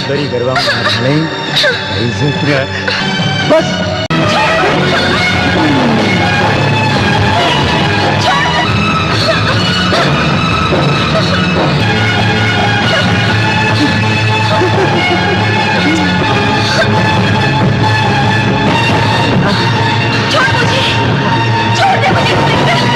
बरी करवाऊंगा नहीं बस। छोड़ मुझे, छोड़ दे मुझे इंस्पेक्टर, छोड़ मुझे, छोड़ दे मुझे इंस्पेक्टर।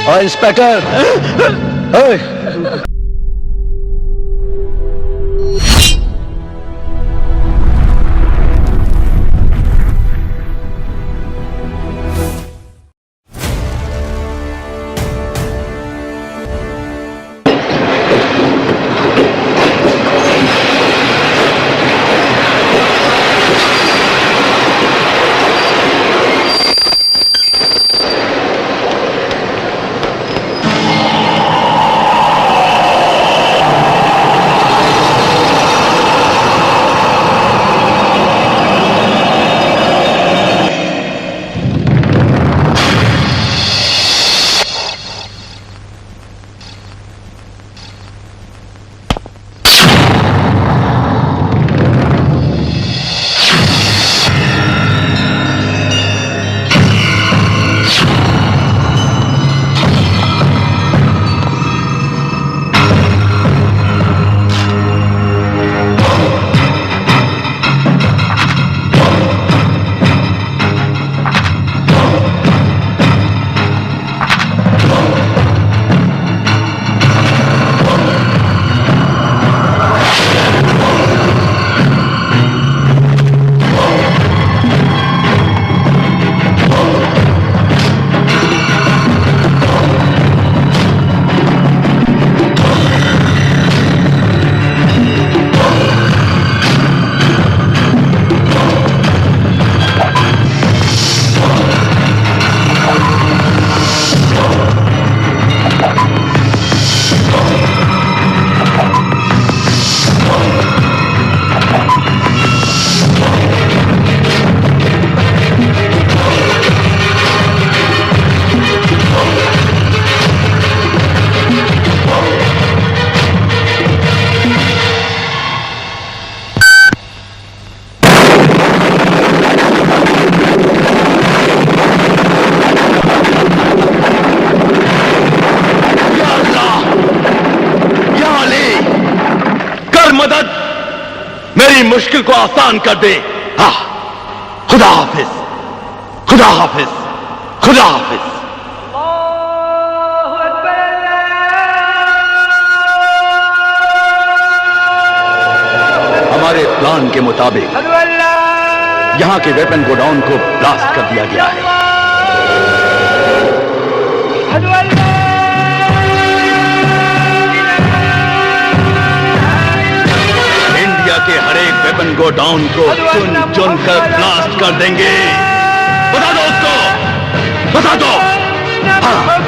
और इंस्पेक्टर ओए मेरी मुश्किल को आसान कर दे। हाँ, खुदा हाफिज, खुदा हाफिज, खुदा हाफिज। हमारे प्लान के मुताबिक यहां के वेपन गोडाउन को ब्लास्ट कर दिया गया है। के हर एक वेपन गोडाउन को चुन चुन कर ब्लास्ट कर देंगे। बता दो उसको, बता दो। हाँ।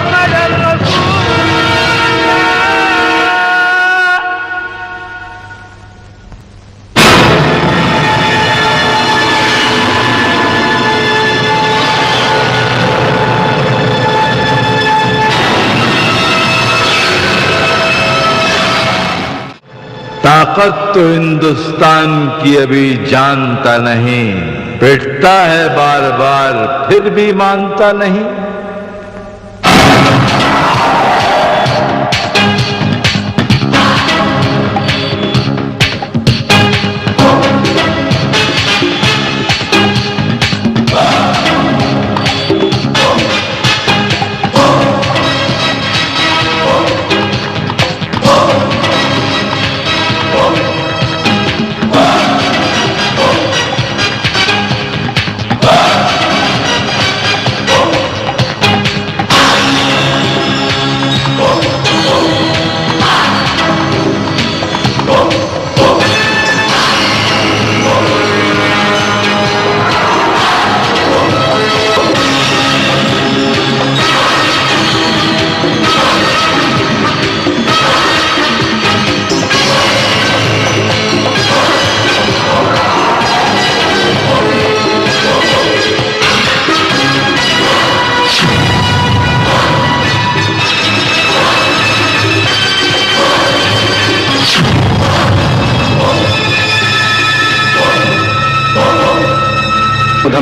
ताकत तो हिंदुस्तान की अभी जानता नहीं, पिटता है बार बार फिर भी मानता नहीं।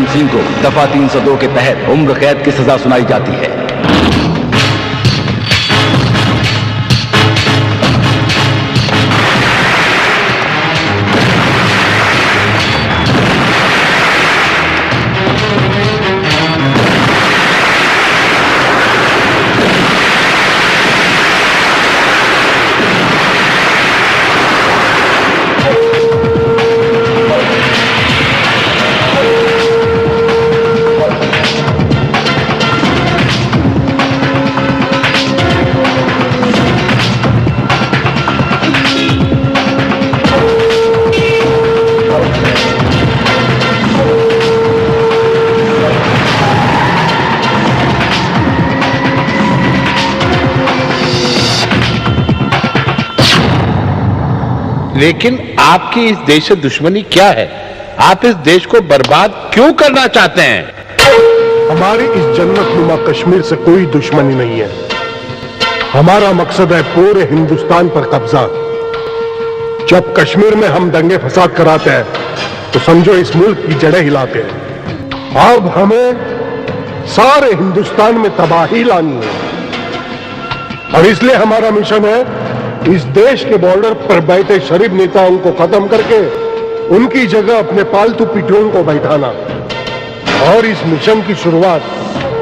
सद्दाम सिंह को दफा 302 के तहत उम्र कैद की सजा सुनाई जाती है। लेकिन आपकी इस देश से दुश्मनी क्या है? आप इस देश को बर्बाद क्यों करना चाहते हैं? हमारी इस जन्नतनुमा कश्मीर से कोई दुश्मनी नहीं है। हमारा मकसद है पूरे हिंदुस्तान पर कब्जा। जब कश्मीर में हम दंगे फसाद कराते हैं तो समझो इस मुल्क की जड़ें हिलाते हैं। अब हमें सारे हिंदुस्तान में तबाही लानी है और इसलिए हमारा मिशन है इस देश के बॉर्डर पर बैठे शरीफ नेताओं को खत्म करके उनकी जगह अपने पालतू पिट्ठुओं को बैठाना। और इस मिशन की शुरुआत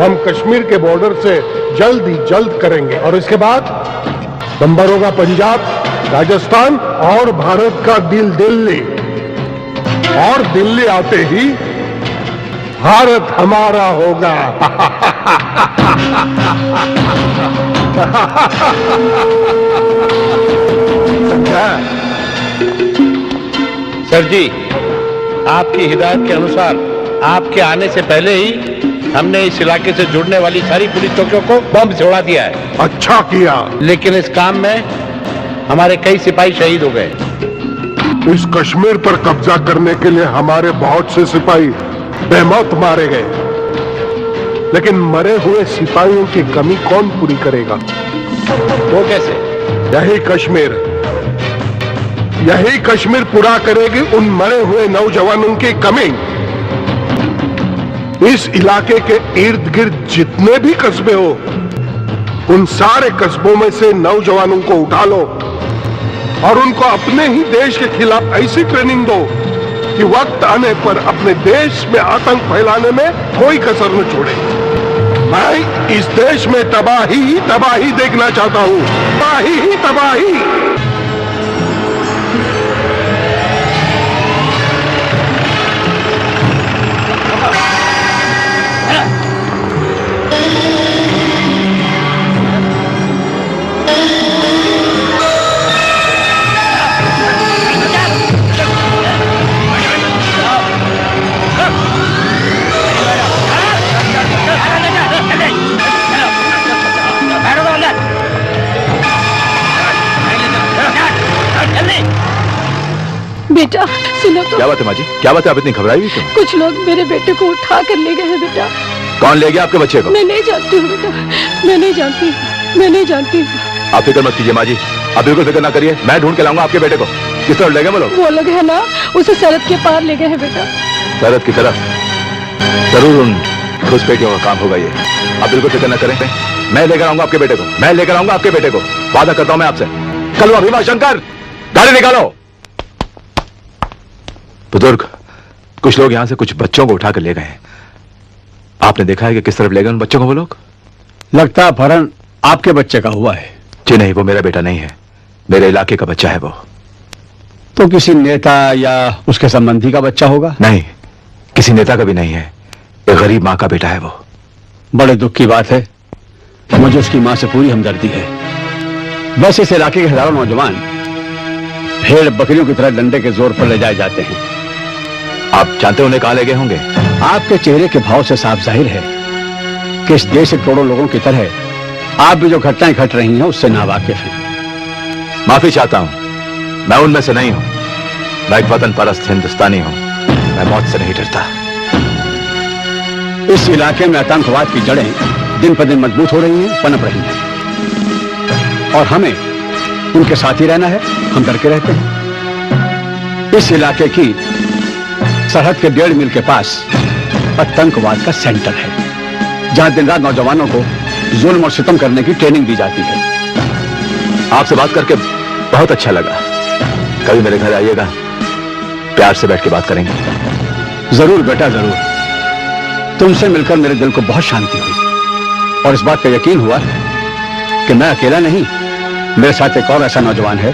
हम कश्मीर के बॉर्डर से जल्द ही जल्द करेंगे और इसके बाद नंबर होगा पंजाब, राजस्थान और भारत का दिल दिल्ली। और दिल्ली आते ही भारत हमारा होगा। सर जी, आपकी हिदायत के अनुसार आपके आने से पहले ही हमने इस इलाके से जुड़ने वाली सारी पुलिस चौकियों को बम से उड़ा दिया है। अच्छा किया। लेकिन इस काम में हमारे कई सिपाही शहीद हो गए। इस कश्मीर पर कब्जा करने के लिए हमारे बहुत से सिपाही बेमौत मारे गए, लेकिन मरे हुए सिपाहियों की कमी कौन पूरी करेगा? वो कैसे? यही कश्मीर पूरा करेगी उन मरे हुए नौजवानों की कमी। इस इलाके के इर्द गिर्द जितने भी कस्बे हो, उन सारे कस्बों में से नौजवानों को उठा लो और उनको अपने ही देश के खिलाफ ऐसी ट्रेनिंग दो कि वक्त आने पर अपने देश में आतंक फैलाने में कोई कसर न छोड़े। मैं इस देश में तबाही ही तबाही देखना चाहता हूं, तबाही ही तबाही। बेटा सुनो तो। क्या बात है माँ जी? क्या बात है? आप इतनी घबराई हुई क्यों? कुछ लोग मेरे बेटे को उठा कर ले गए हैं बेटा। कौन ले गया आपके बच्चे को? मैं नहीं जानती हूँ बेटा, मैं नहीं जानती हूँ। आप फिक्र मत कीजिए माँ जी, आप बिल्कुल फिक्र ना करिए। मैं ढूंढ के लाऊंगा आपके बेटे को। किस तरफ ले गए वो लोग है ना, उसे सरहद के पार ले गए हैं बेटा। सरहद की तरफ? जरूर उन घुसपैठियों का काम होगा ये। आप बिल्कुल फिक्र ना करें, मैं लेकर आऊंगा आपके बेटे को। मैं लेकर आऊंगा आपके बेटे को, वादा करता हूं मैं आपसे। कल भीमा शंकर, गाड़ी निकालो। बुजुर्ग, कुछ लोग यहां से कुछ बच्चों को उठाकर ले गए हैं। आपने देखा है कि किस तरफ ले गए उन बच्चों को वो लोग? लगता है अपहरण आपके बच्चे का हुआ है। जी नहीं, वो मेरा बेटा नहीं है, मेरे इलाके का बच्चा है वो। तो किसी नेता या उसके संबंधी का बच्चा होगा? नहीं, किसी नेता का भी नहीं है, एक गरीब माँ का बेटा है वो। बड़े दुख की बात है, मुझे उसकी माँ से पूरी हमदर्दी है। बस इस इलाके के हजारों नौजवान भेड़ बकरियों की तरह डंडे के जोर पर ले जाए जाते हैं। आप जानते उन्हें कहाँ ले गए होंगे? आपके चेहरे के भाव से साफ जाहिर है कि इस देश के करोड़ों लोगों की तरह आप भी जो घटनाएं घट रही हैं उससे नावाकिफ हैं। माफी चाहता हूं, मैं उनमें से नहीं हूं। मैं एक वतन परस्त हिंदुस्तानी हूं, मैं मौत से नहीं डरता। इस इलाके में आतंकवाद की जड़ें दिन पर दिन मजबूत हो रही हैं, पनप रही हैं और हमें उनके साथ ही रहना है। हम डर के रहते हैं। इस इलाके की सरहद के 1.5 मील के पास आतंकवाद का सेंटर है, जहां दिन रात नौजवानों को जुल्म और सितम करने की ट्रेनिंग दी जाती है। आपसे बात करके बहुत अच्छा लगा। कभी मेरे घर आइएगा, प्यार से बैठ के बात करेंगे। जरूर बेटा, जरूर। तुमसे मिलकर मेरे दिल को बहुत शांति हुई और इस बात का यकीन हुआ कि मैं अकेला नहीं, मेरे साथ एक और ऐसा नौजवान है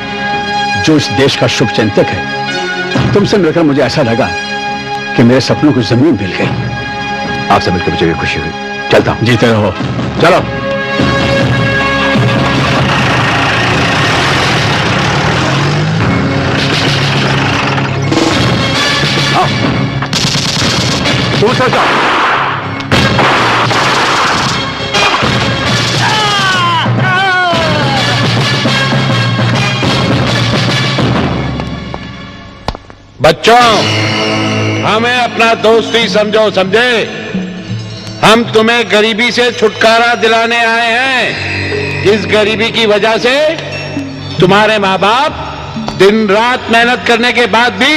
जो इस देश का शुभ चिंतक है। तुमसे मिलकर मुझे ऐसा लगा कि मेरे सपनों को जमीन मिल गई। आपसे मिलकर मुझे भी खुशी हुई। चलता हूं। जीते रहो। चलो। दूसरा जाओ। बच्चों, हमें अपना दोस्ती समझो, समझे? हम तुम्हें गरीबी से छुटकारा दिलाने आए हैं। इस गरीबी की वजह से तुम्हारे माँ बाप दिन रात मेहनत करने के बाद भी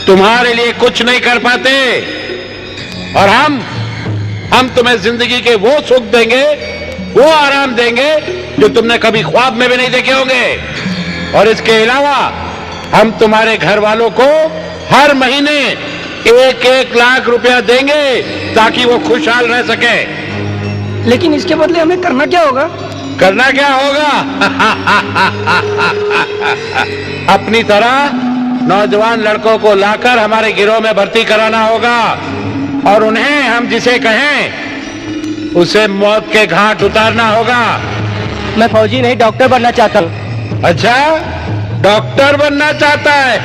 तुम्हारे लिए कुछ नहीं कर पाते, और हम तुम्हें जिंदगी के वो सुख देंगे, वो आराम देंगे जो तुमने कभी ख्वाब में भी नहीं देखे होंगे। और इसके अलावा हम तुम्हारे घर वालों को हर महीने 1-1 लाख रुपया देंगे ताकि वो खुशहाल रह सके। लेकिन इसके बदले हमें करना क्या होगा? करना क्या होगा? अपनी तरह नौजवान लड़कों को लाकर हमारे गिरोह में भर्ती कराना होगा, और उन्हें हम जिसे कहें उसे मौत के घाट उतारना होगा। मैं फौजी नहीं, डॉक्टर बनना चाहता हूँ। अच्छा, डॉक्टर बनना चाहता है?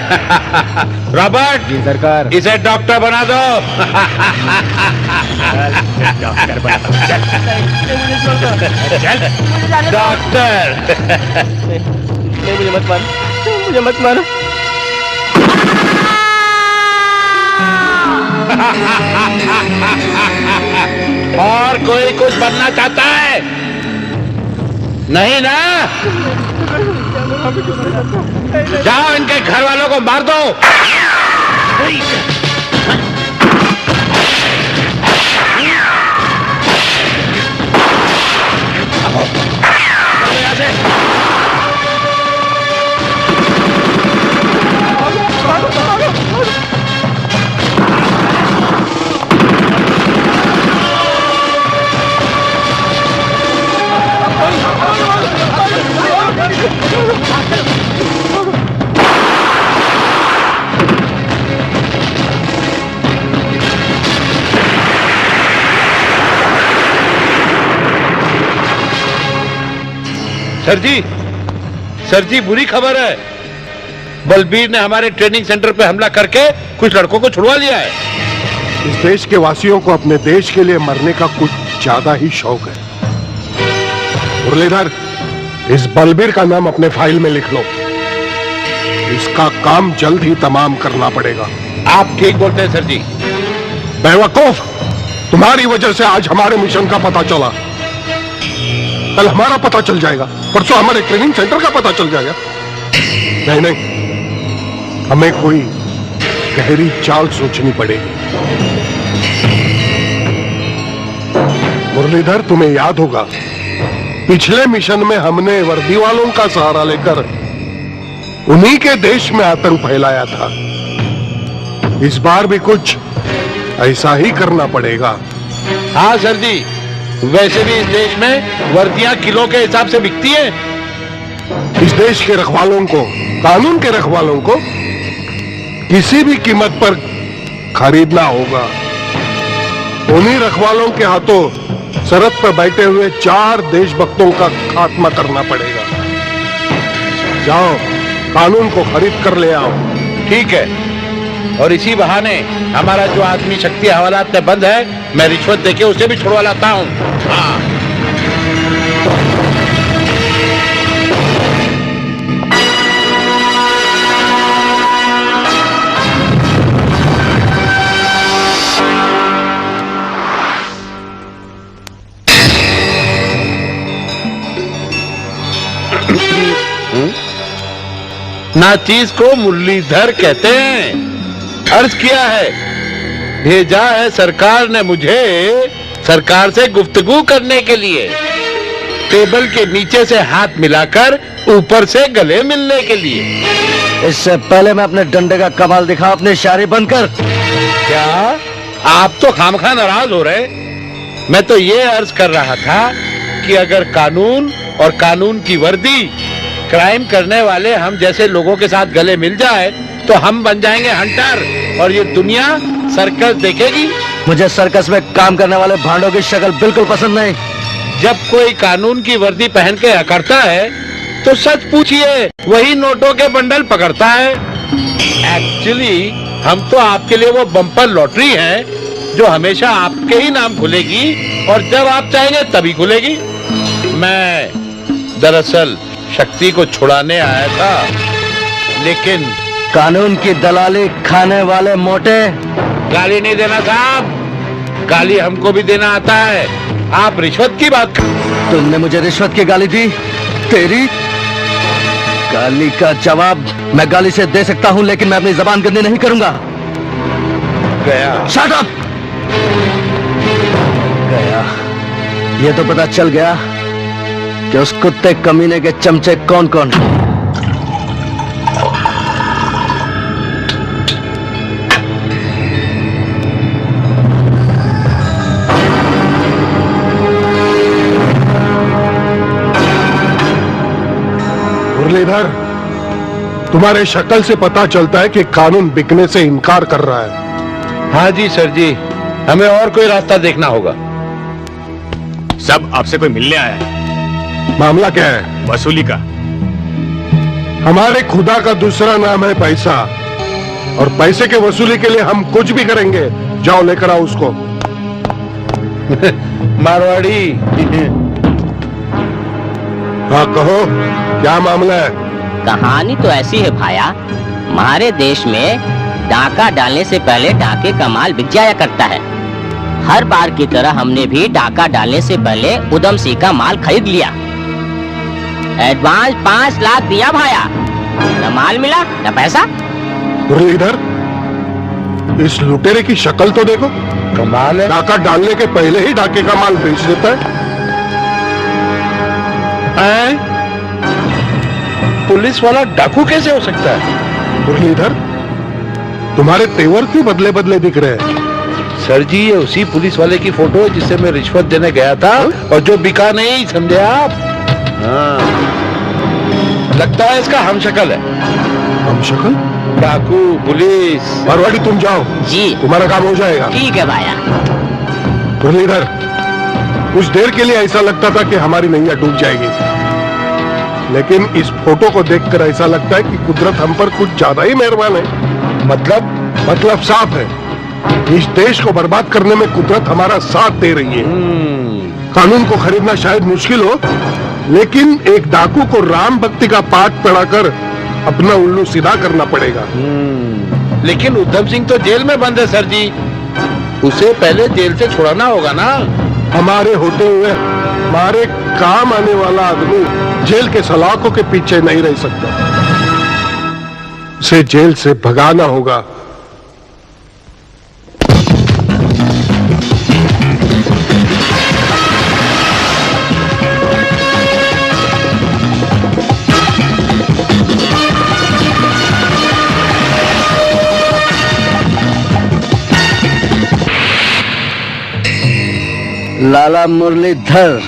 रॉबर्ट जी सरकार। इसे डॉक्टर बना दो। डॉक्टर बना दो। डॉक्टर। नहीं, मुझे मत मारो, मुझे मत मारो। और कोई कुछ बनना चाहता है? नहीं ना? जाओ इनके घर वालों को मार दो। यहाँ से। सर जी बुरी खबर है। बलबीर ने हमारे ट्रेनिंग सेंटर पे हमला करके कुछ लड़कों को छुड़वा लिया है। इस देश के वासियों को अपने देश के लिए मरने का कुछ ज्यादा ही शौक है। मुरलीधर, इस बलबीर का नाम अपने फाइल में लिख लो। इसका काम जल्द ही तमाम करना पड़ेगा। आप ठीक बोलते हैं सर जी। बेवकूफ, तुम्हारी वजह से आज हमारे मिशन का पता चला। कल हमारा पता चल जाएगा, परसों हमारे ट्रेनिंग सेंटर का पता चल जाएगा। नहीं नहीं, हमें कोई गहरी चाल सोचनी पड़ेगी। मुरलीधर, तुम्हें याद होगा पिछले मिशन में हमने वर्दी वालों का सहारा लेकर उन्हीं के देश में आतंक फैलाया था। इस बार भी कुछ ऐसा ही करना पड़ेगा। हाँ सर जी, वैसे भी इस देश में वर्दियां किलो के हिसाब से बिकती हैं। इस देश के रखवालों को, कानून के रखवालों को किसी भी कीमत पर खरीदना होगा। उन्हीं रखवालों के हाथों सरहद पर बैठे हुए 4 देशभक्तों का खात्मा करना पड़ेगा। जाओ, कानून को खरीद कर ले आओ। ठीक है, और इसी बहाने हमारा जो आदमी शक्ति हवालात में बंद है, मैं रिश्वत देके उसे भी छुड़वा लाता हूँ। हाँ। नाचीज को मुरलीधर कहते हैं। अर्ज किया है भेजा है सरकार ने मुझे सरकार से गुफ्तगू करने के लिए, टेबल के नीचे से हाथ मिलाकर ऊपर से गले मिलने के लिए। इससे पहले मैं अपने डंडे का कमाल दिखा अपने शायरी बनकर। क्या आप तो खामखा नाराज हो रहे? मैं तो ये अर्ज कर रहा था कि अगर कानून और कानून की वर्दी क्राइम करने वाले हम जैसे लोगों के साथ गले मिल जाए तो हम बन जाएंगे हंटर और ये दुनिया सर्कस देखेगी। मुझे सर्कस में काम करने वाले भांडों की शक्ल बिल्कुल पसंद नहीं। जब कोई कानून की वर्दी पहन के अकड़ता है तो सच पूछिए वही नोटों के बंडल पकड़ता है। एक्चुअली हम तो आपके लिए वो बम्पर लॉटरी है जो हमेशा आपके ही नाम खुलेगी और जब आप चाहेंगे तभी खुलेगी। मैं दरअसल शक्ति को छुड़ाने आया था, लेकिन कानून की दलाली खाने वाले मोटे। गाली नहीं देना साहब, गाली हमको भी देना आता है। आप रिश्वत की बात कर। तुमने मुझे रिश्वत की गाली दी। तेरी गाली का जवाब मैं गाली से दे सकता हूं, लेकिन मैं अपनी जबान गंदी नहीं करूंगा। गया। Shut up. गया। ये तो पता चल गया कि उस कुत्ते कमीने के चमचे कौन कौन हैं। मुरलीधर, तुम्हारे शक्ल से पता चलता है कि कानून बिकने से इनकार कर रहा है। हाँ जी सर जी, हमें और कोई रास्ता देखना होगा। सब आपसे कोई मिलने आया है। मामला क्या है? वसूली का। हमारे खुदा का दूसरा नाम है पैसा, और पैसे के वसूली के लिए हम कुछ भी करेंगे। जाओ लेकर आओ उसको। मारवाड़ी। हाँ कहो, क्या मामला है? कहानी तो ऐसी है भाया, हमारे देश में डाका डालने से पहले डाके का माल बिक जाया करता है। हर बार की तरह हमने भी डाका डालने से पहले उधम सिंह का माल खरीद लिया। एडवांस 5 लाख दिया भाया, न माल मिला न पैसा। मुरलीधर, इस लुटेरे की शक्ल तो देखो। कमाल है। डाका डालने के पहले ही डाके का माल बेच देता है। पुलिस वाला डाकू कैसे हो सकता है? मुरलीधर, तुम्हारे तेवर क्यों बदले बदले दिख रहे हैं? सर जी, ये उसी पुलिस वाले की फोटो है जिससे मैं रिश्वत देने गया था और जो बिका नहीं, समझे आप? हाँ, लगता है इसका हमशक्ल है। हमशक्ल? डाकू, पुलिस। मारवाड़ी, तुम जाओ जी तुम्हारा काम हो जाएगा। ठीक है भाया। मुरलीधर, कुछ देर के लिए ऐसा लगता था कि हमारी नैया डूब जाएगी, लेकिन इस फोटो को देखकर ऐसा लगता है कि कुदरत हम पर कुछ ज्यादा ही मेहरबान है। मतलब साफ है, इस देश को बर्बाद करने में कुदरत हमारा साथ दे रही है। कानून को खरीदना शायद मुश्किल हो, लेकिन एक डाकू को राम भक्ति का पाठ पढ़ाकर अपना उल्लू सीधा करना पड़ेगा। लेकिन उधम सिंह तो जेल में बंद है सर जी, उसे पहले जेल से छुड़ाना होगा ना। हमारे होते हुए हमारे काम आने वाला आदमी जेल के सलाखों के पीछे नहीं रह सकता। उसे जेल से भगाना होगा। लाला मुरलीधर,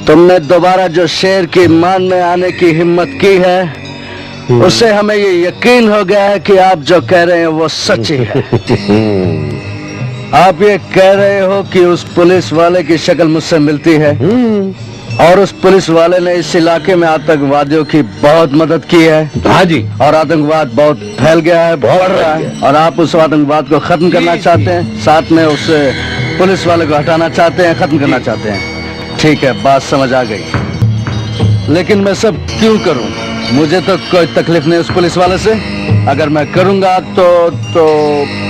तुमने दोबारा जो शेर की मान में आने की हिम्मत की है, उससे हमें ये यकीन हो गया है कि आप जो कह रहे हैं वो सच ही है। आप ये कह रहे हो कि उस पुलिस वाले की शक्ल मुझसे मिलती है और उस पुलिस वाले ने इस इलाके में आतंकवादियों की बहुत मदद की है। हाँ जी। और आतंकवाद बहुत फैल गया है, बढ़ रहा है, और आप उस आतंकवाद को खत्म करना चाहते हैं, साथ में उस पुलिस वाले को हटाना चाहते हैं, खत्म करना चाहते हैं। ठीक है, बात समझ आ गई, लेकिन मैं सब क्यों करूं? मुझे तो कोई तकलीफ नहीं उस पुलिस वाले से। अगर मैं करूंगा तो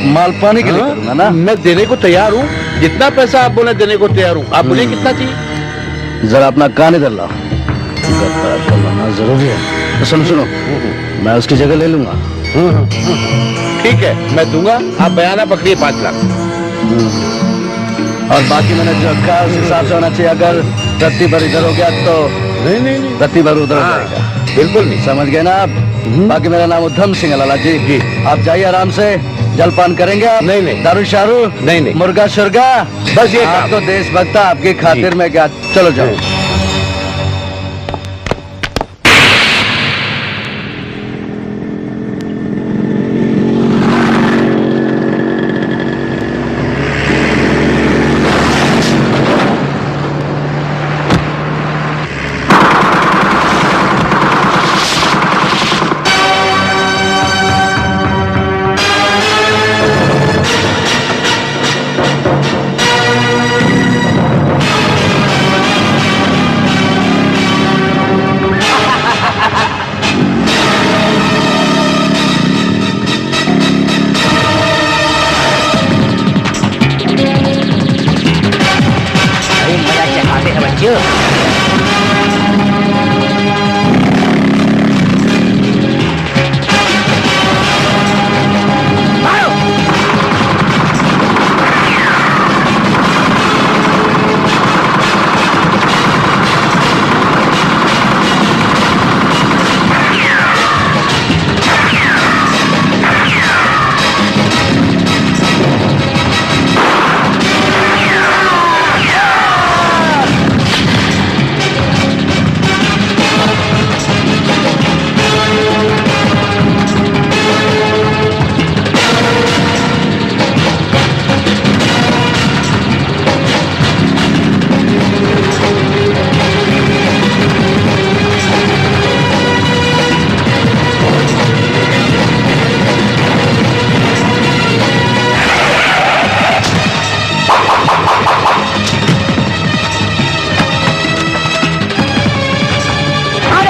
माल पानी के लिए करूंगा ना। मैं देने को तैयार हूँ, जितना पैसा आप बोले देने को तैयार हूँ। आप बोले कितना चाहिए? जरा अपना कान इधर लाओ, करना जरूरी है। तो सुनो, मैं उसकी जगह ले लूंगा। ठीक है, मैं दूंगा। आप बयाना पकड़िए 5 लाख। और बाकी मैंने जो कहा उस हिसाब से होना चाहिए। अगर रत्ती भर इधर हो गया तो नहीं रत्ती भर उधर हो हाँ, जाएगा। बिल्कुल नहीं। समझ गए ना आप? बाकी मेरा नाम उद्धम सिंह है लाला जी। आप जाइए आराम से, जलपान करेंगे आप? नहीं। दारू शारू? नहीं। मुर्गा शुर्गा? बस ये आप काम। तो देशभक्त आपकी खातिर में क्या। चलो जाओ। मजा चखाते हैं बच्चों।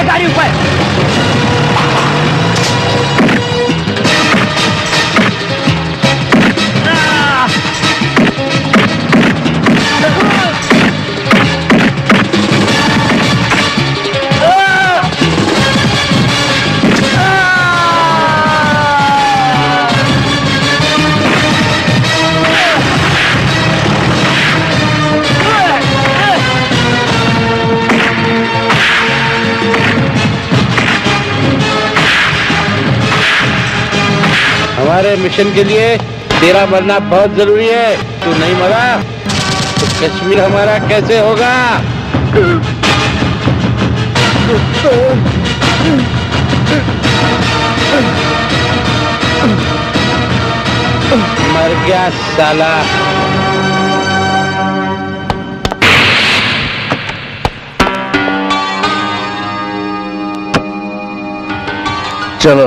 गाड़ी ऊपर। हमारे मिशन के लिए तेरा मरना बहुत जरूरी है। तू नहीं मरा तो कश्मीर हमारा कैसे होगा? मर गया साला। चलो,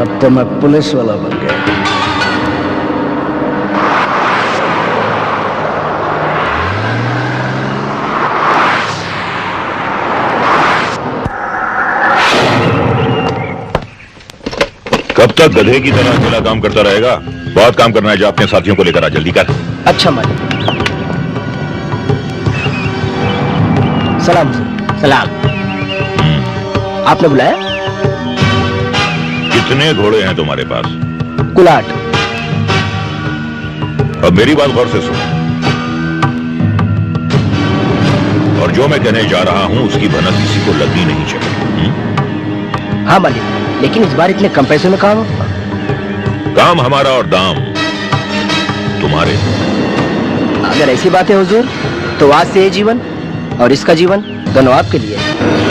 अब तो मैं पुलिस वाला बन गया। कब तक गधे की तरह अकेला काम करता रहेगा? बहुत काम करना है। जो अपने साथियों को लेकर आ, जल्दी कर। अच्छा मालिक। सलाम। सलाम। आपने बुलाया? कितने घोड़े हैं तुम्हारे पास? कुल 8। अब मेरी बात गौर से सुनो, और जो मैं कहने जा रहा हूं उसकी भनक किसी को लगनी नहीं चाहिए। हाँ मालिक, लेकिन इस बार इतने कम पैसे में काम हो? काम हमारा और दाम तुम्हारे। अगर ऐसी बात है हुजूर, तो आज से ये जीवन और इसका जीवन दोनों आपके लिए।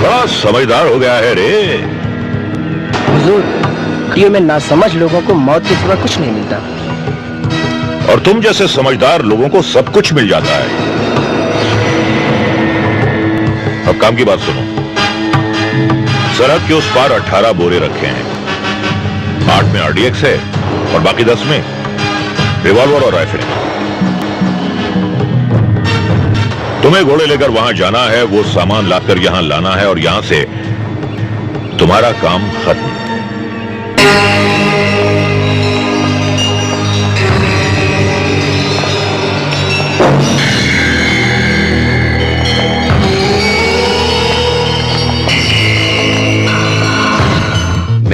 बड़ा समझदार हो गया है रे। हुजूर, घड़ियों में नासमझ लोगों को मौत के सिवा कुछ नहीं मिलता। और तुम जैसे समझदार लोगों को सब कुछ मिल जाता है। अब काम की बात सुनो। सरहद के उस पार 18 बोरे रखे हैं। 8 में RDX है और बाकी 10 में रिवॉल्वर और राइफल। तुम्हें घोड़े लेकर वहां जाना है, वो सामान लाकर यहां लाना है और यहां से तुम्हारा काम खत्म।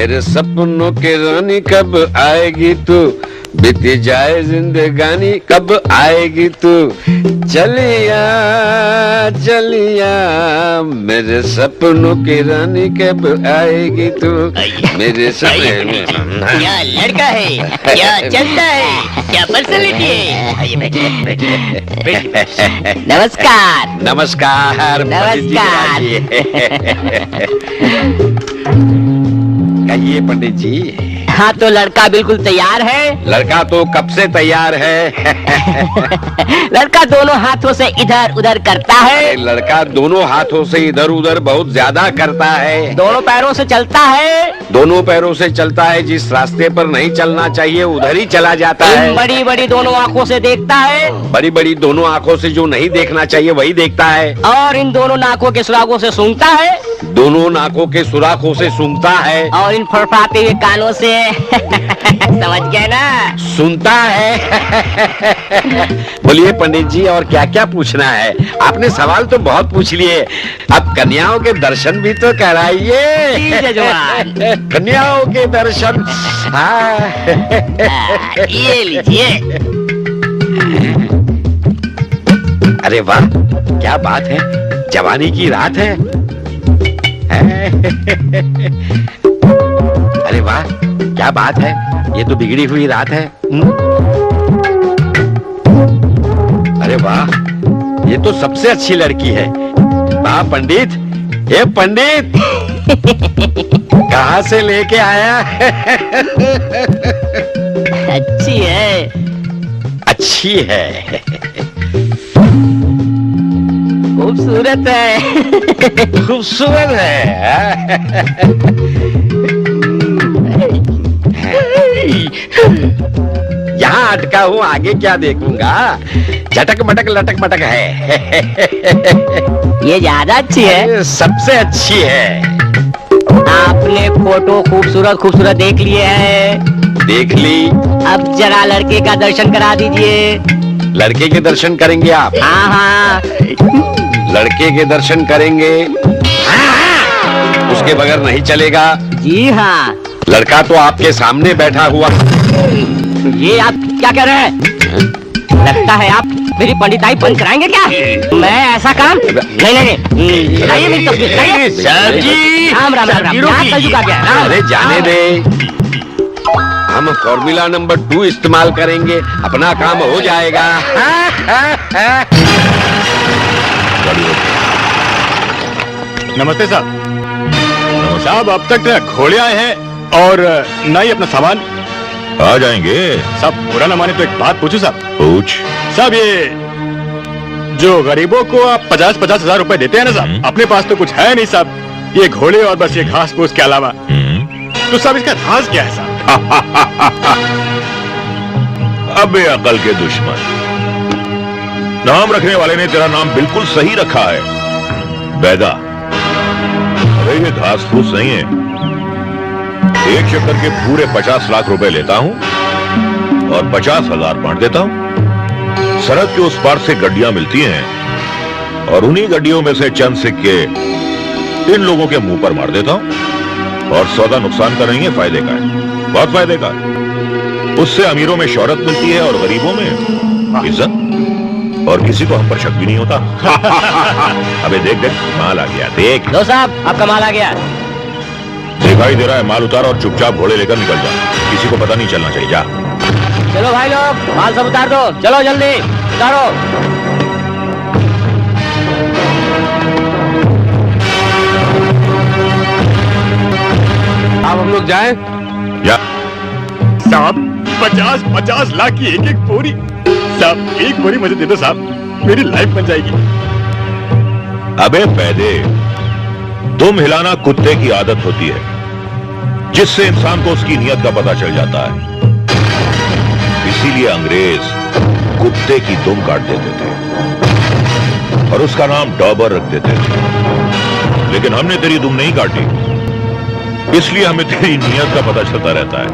मेरे सपनों के रानी कब आएगी तू, बीती जाए जिंदगानी कब आएगी तू, चलिया चलिया मेरे सपनों की रानी कब आएगी तू, मेरे सपने क्या लड़का है, क्या चलता है, क्या पर्सनैलिटी है। आइए बैठिए। नमस्कार। नमस्कार। नमस्कार। कहिए पंडित जी। हाँ तो लड़का बिल्कुल तैयार है। लड़का तो कब से तैयार है। लड़का दोनों हाथों से इधर उधर करता है। लड़का दोनों हाथों से इधर उधर बहुत ज्यादा करता है। दोनों पैरों से चलता है। दोनों पैरों से चलता है, जिस रास्ते पर नहीं चलना चाहिए उधर ही चला जाता है। बड़ी बड़ी दोनों आंखों से देखता है। बड़ी बड़ी दोनों आंखों से जो नहीं देखना चाहिए वही देखता है। और इन दोनों नाकों के सुराखों से सूंघता है। दोनों नाकों के सुराखों से सूंघता है। और इन फड़फड़ाते हुए कानों से समझ गए ना, सुनता है। बोलिए पंडित जी, और क्या क्या पूछना है। आपने सवाल तो बहुत पूछ लिए, अब कन्याओं के दर्शन भी तो कराइए। कन्याओं के दर्शन। ये लीजिए। अरे वाह, क्या बात है, जवानी की रात है। अरे वाह, क्या बात है, ये तो बिगड़ी हुई रात है। अरे वाह, ये तो सबसे अच्छी लड़की है। वाह पंडित, ये पंडित कहाँ से लेके आया। अच्छी है। अच्छी है, खूबसूरत है। खूबसूरत है। यहाँ अटका हूँ, आगे क्या देखूंगा। झटक मटक लटक मटक है। ये ज्यादा अच्छी है। सबसे अच्छी है। आपने फोटो खूबसूरत खूबसूरत देख लिए है। देख ली। अब जरा लड़के का दर्शन करा दीजिए। लड़के के दर्शन करेंगे आप? हाँ हाँ। लड़के के दर्शन करेंगे। उसके बगैर नहीं चलेगा। जी हाँ। लड़का तो आपके सामने बैठा हुआ। ये आप क्या कह रहे हैं? लगता है आप मेरी पंडिताई बंद कराएंगे क्या? मैं ऐसा काम नहीं नहीं। लाइए मेरी तस्वीर, लाइए। सर जी, राम राम राम राम। यहाँ कलयुग आ गया। राम। अरे जाने दे, हम फॉर्मूला नंबर 2 इस्तेमाल करेंगे, अपना काम हो जाएगा। नमस्ते साहब। साहब अब तक घोड़े आए हैं और ना ही अपना सामान। आ जाएंगे साहब, बुरा न माने तो एक बात पूछूं साहब? पूछ। साहब, ये जो गरीबों को आप 50-50 हजार रुपए देते हैं ना साहब, अपने पास तो कुछ है नहीं साहब, ये घोड़े और बस ये घास फूस के अलावा। तो साहब इसका राज क्या है साहब? अबे अकल के दुश्मन, नाम रखने वाले ने तेरा नाम बिल्कुल सही रखा है, बैदा। अरे ये घास फूस नहीं है, एक चक्कर के पूरे 50 लाख रुपए लेता हूं और 50,000 बांट देता हूं। सड़क के उस पार से गड्डियां मिलती हैं और उन्हीं गड्डियों में से चंद सिक्के इन लोगों के मुंह पर मार देता हूं। और सौदा नुकसान का नहीं है, फायदे का है, बहुत फायदे का है। उससे अमीरों में शोहरत मिलती है और गरीबों में इज्जत, और किसी को हम पर शक भी नहीं होता। अबे देख देख, माल आ गया, देख। लो साहब, आपका माल आ गया। दिखाई दे रहा है, माल उतार और चुपचाप घोड़े लेकर निकल जा, किसी को पता नहीं चलना चाहिए। जा। चलो भाई लोग, माल सब उतार दो, चलो जल्दी उतारो। अब हम लोग जाएं? या साहब 50-50 लाख की एक एक बोरी। साहब एक बोरी मुझे दे दो साहब, मेरी लाइफ बन जाएगी। अबे पैदे, दुम हिलाना कुत्ते की आदत होती है, जिससे इंसान को उसकी नीयत का पता चल जाता है। इसीलिए अंग्रेज कुत्ते की दुम काट देते थे और उसका नाम डॉबर रख देते थे। लेकिन हमने तेरी दुम नहीं काटी, इसलिए हमें तेरी नीयत का पता चलता रहता है।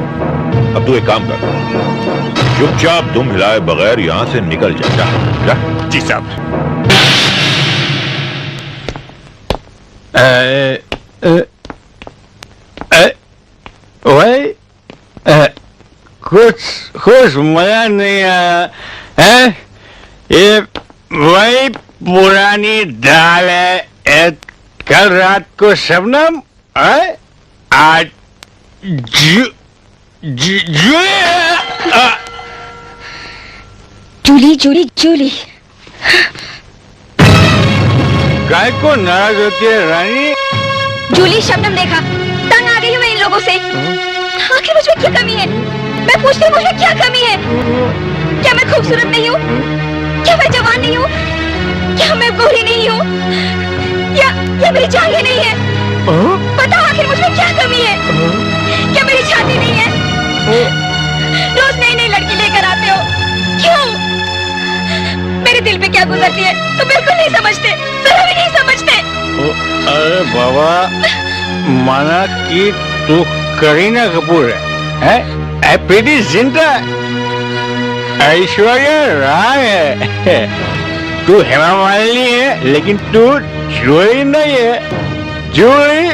अब तू एक काम कर, चुपचाप दुम हिलाए बगैर यहां से निकल जा। जा। जी साहब। कुछ मजा नहीं आया है। ये वही पुरानी दाल है। कल रात को शबनम है, आज जूली जूली जूली। गाय को नाराज होती है रानी? जूली, शबनम देखा, तंग आ गई हूँ मैं इन लोगों से। आखिर मुझमें क्या कमी है? मैं पूछती हूँ मुझमें क्या कमी है? क्या मैं खूबसूरत नहीं हूँ? क्या मैं जवान नहीं हूँ? क्या मैं गोरी नहीं हूँ? या मेरी जांघें नहीं है? बताओ आखिर मुझमें क्या कमी है? क्या मेरी छाती नहीं है? रोज नई नई लड़की लेकर आते हो, क्यों? मेरे दिल पे क्या गुजरती है तो बिल्कुल नहीं समझते, जरा भी नहीं समझते। अरे बाबा, माना कि तू करीना कपूर है? प्रीति जिंटा, ऐश्वर्या राय है, तू हेमा मालिनी है, लेकिन तू जूली नहीं है। Julie,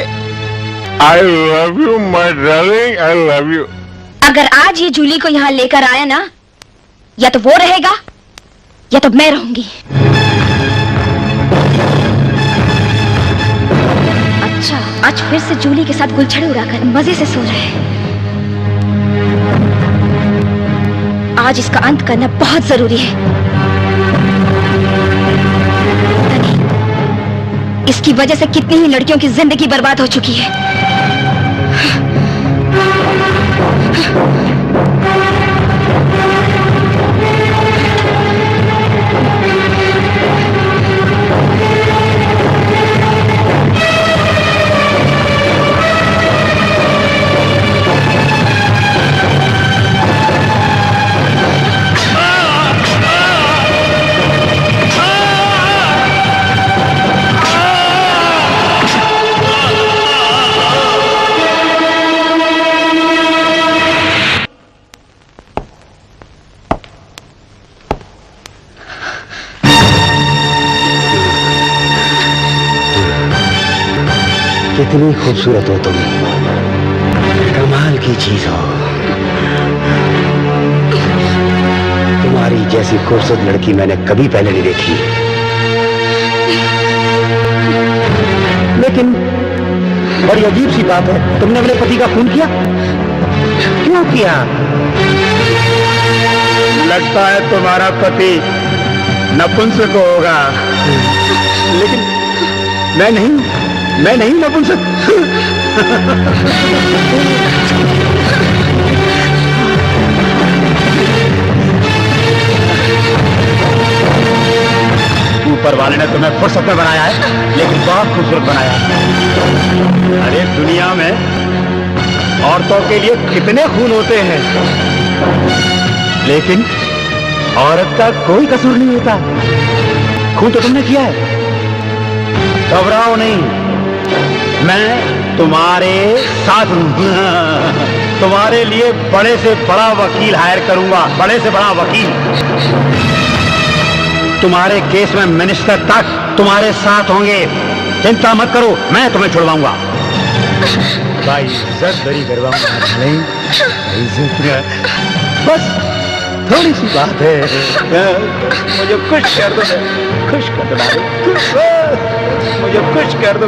I love you my darling, I love you. अगर आज ये जूली को यहाँ लेकर आया ना, या तो वो रहेगा या तो मैं रहूंगी। अच्छा, आज फिर से जूली के साथ गुलछड़े उड़ाकर मजे से सो रहे हैं। आज इसका अंत करना बहुत जरूरी है। पता नहीं इसकी वजह से कितनी ही लड़कियों की जिंदगी बर्बाद हो चुकी है। कितनी खूबसूरत हो तुम, कमाल की चीज हो। तुम्हारी जैसी खूबसूरत लड़की मैंने कभी पहले नहीं देखी। लेकिन बड़ी अजीब सी बात है, तुमने अपने पति का खून किया? क्यों किया? लगता है तुम्हारा पति नपुंसक होगा, लेकिन मैं नहीं नपुंसक। ऊपर वाले ने तुम्हें फुर्सत में बनाया है, लेकिन बहुत खूबसूरत बनाया है। अरे दुनिया में औरतों के लिए कितने खून होते हैं, लेकिन औरत का कोई कसूर नहीं होता। खून तो तुमने किया है। घबराओ नहीं, मैं तुम्हारे साथ हूं। तुम्हारे लिए बड़े से बड़ा वकील हायर करूंगा, बड़े से बड़ा वकील। तुम्हारे केस में मिनिस्टर तक तुम्हारे साथ होंगे। चिंता मत करो, मैं तुम्हें छुड़वाऊंगा। भाई इज्जत बरी करवाऊंगा। नहीं, बस थोड़ी सी बात है। मुझे खुश कर दो, खुश कर दो, मुझे खुश कर दो।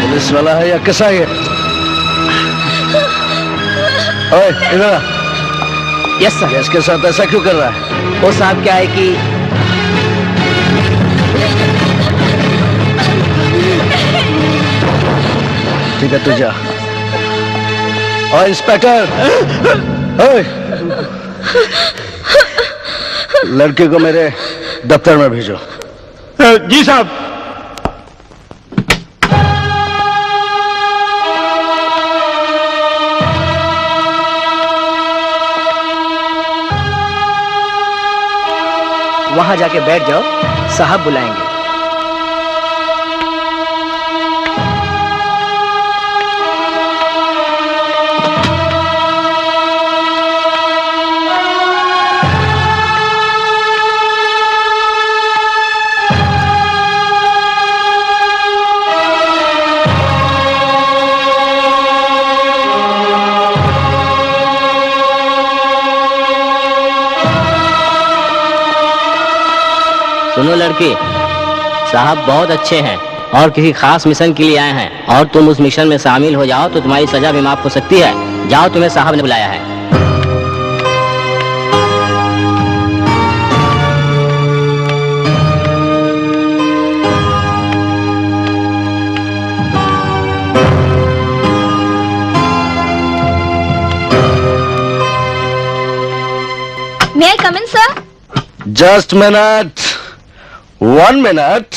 पुलिस वाला है या कैसा है? ओए, इधर आ। Yes sir. इसके साथ ऐसा क्यों कर रहा है? वो साहब क्या है कि ठीक है तू जा। और इंस्पेक्टर, ओए, लड़के को मेरे दफ्तर में भेजो। जी साहब। वहां जाके बैठ जाओ, साहब बुलाएंगे। सुनो लड़की, साहब बहुत अच्छे हैं और किसी खास मिशन के लिए आए हैं, और तुम उस मिशन में शामिल हो जाओ तो तुम्हारी सजा भी माफ हो सकती है। जाओ, तुम्हें साहब ने बुलाया है। May I come in, sir? Just minute. 1 minute.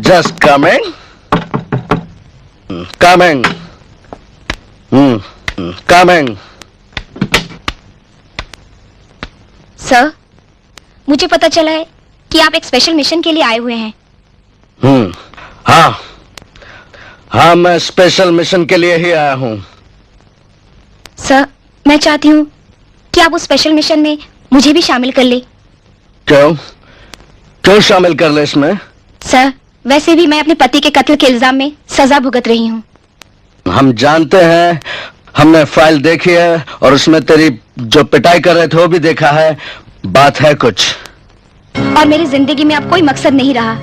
Just coming. Coming. Coming. Sir, मुझे पता चला है कि आप एक स्पेशल मिशन के लिए आए हुए हैं। हाँ, मैं स्पेशल मिशन के लिए ही आया हूँ। सर, मैं चाहती हूँ कि आप उस स्पेशल मिशन में मुझे भी शामिल कर ले। क्यों शामिल कर ले इसमें? सर, वैसे भी मैं अपने पति के कत्ल के इल्जाम में सजा भुगत रही हूँ। हम जानते हैं, हमने फाइल देखी है और उसमें तेरी जो पिटाई कर रहे थे वो भी देखा है। बात है कुछ। और मेरी जिंदगी में अब कोई मकसद नहीं रहा।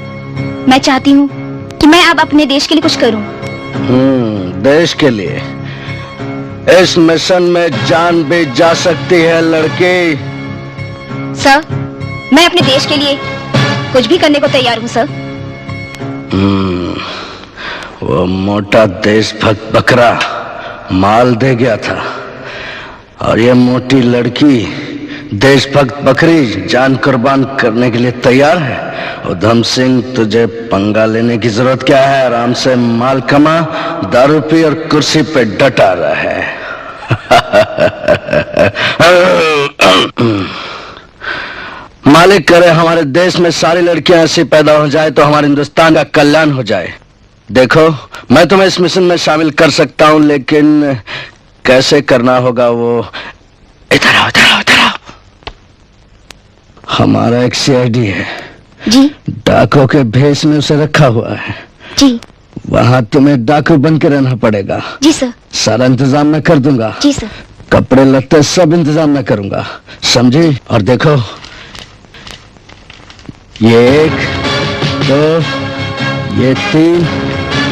मैं चाहती हूँ कि मैं अब अपने देश के लिए कुछ करूँ। देश के लिए? इस मिशन में जान भी जा सकती है लड़की। सर, मैं अपने देश के लिए कुछ भी करने को तैयार हूँ सर। वो मोटा देशभक्त बकरा माल दे गया था और ये मोटी लड़की देशभक्त बकरी जान कुर्बान करने के लिए तैयार है। उधम सिंह, तुझे पंगा लेने की जरूरत क्या है? आराम से माल कमा, दारू पी और कुर्सी पे डटा रहा है। मालिक करे हमारे देश में सारी लड़कियां ऐसी पैदा हो जाए तो हमारे हिंदुस्तान का कल्याण हो जाए। देखो, मैं तुम्हें इस मिशन में शामिल कर सकता हूं, लेकिन कैसे करना होगा वो। इधर आओ, इधर आओ, इधर आओ। हमारा एक सीआईडी है जी, डाकुओं के भेष में उसे रखा हुआ है जी। वहां तुम्हें डाकू बन के रहना पड़ेगा। जी सर। सारा इंतजाम मैं कर दूंगा। जी सर। कपड़े लत्ते सब इंतजाम मैं करूंगा, समझी? और देखो, ये 1, 2, ये 3,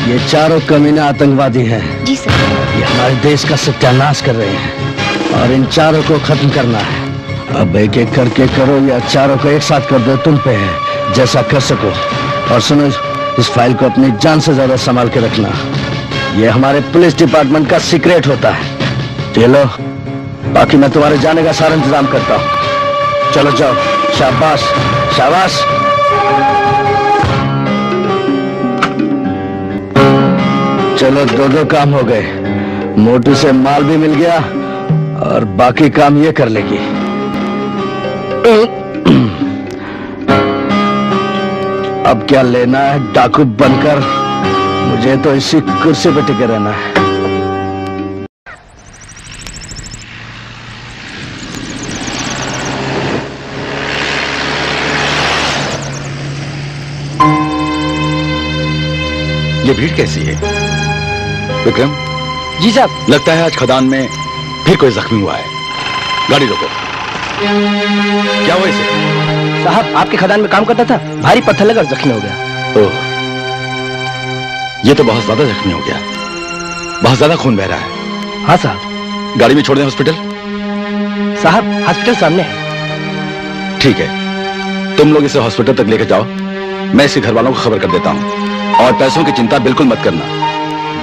ये चारों कमीने आतंकवादी हैं। जी सर। ये हमारे देश का सत्यानाश कर रहे हैं और इन चारों को खत्म करना है। अब एक एक करके करो या चारों को एक साथ कर दो, तुम पे है, जैसा कर सको। और सुनो, इस फाइल को अपनी जान से ज्यादा संभाल के रखना। ये हमारे पुलिस डिपार्टमेंट का सीक्रेट होता है। चलो, बाकी मैं तुम्हारे जाने का सारा इंतजाम करता हूँ। चलो जाओ। शाबाश, शाबाश। चलो, 2 काम हो गए। मोटू से माल भी मिल गया और बाकी काम ये कर लेगी। अब क्या लेना है डाकू बनकर? मुझे तो इसी कुर्सी पे टिके रहना है। ये भीड़ कैसी है? विक्रम। जी साहब। लगता है आज खदान में फिर कोई जख्मी हुआ है। गाड़ी रोको। क्या हुआ इसे? साहब, आपके खदान में काम करता था, भारी पत्थर लगा जख्मी हो गया। ओह, ये तो बहुत ज्यादा जख्मी हो गया। बहुत ज्यादा खून बह रहा है। हाँ साहब। गाड़ी में छोड़ दें हॉस्पिटल? साहब, हॉस्पिटल सामने है। ठीक है, तुम लोग इसे हॉस्पिटल तक लेकर जाओ। मैं इसके घर वालों को खबर कर देता हूँ। और पैसों की चिंता बिल्कुल मत करना।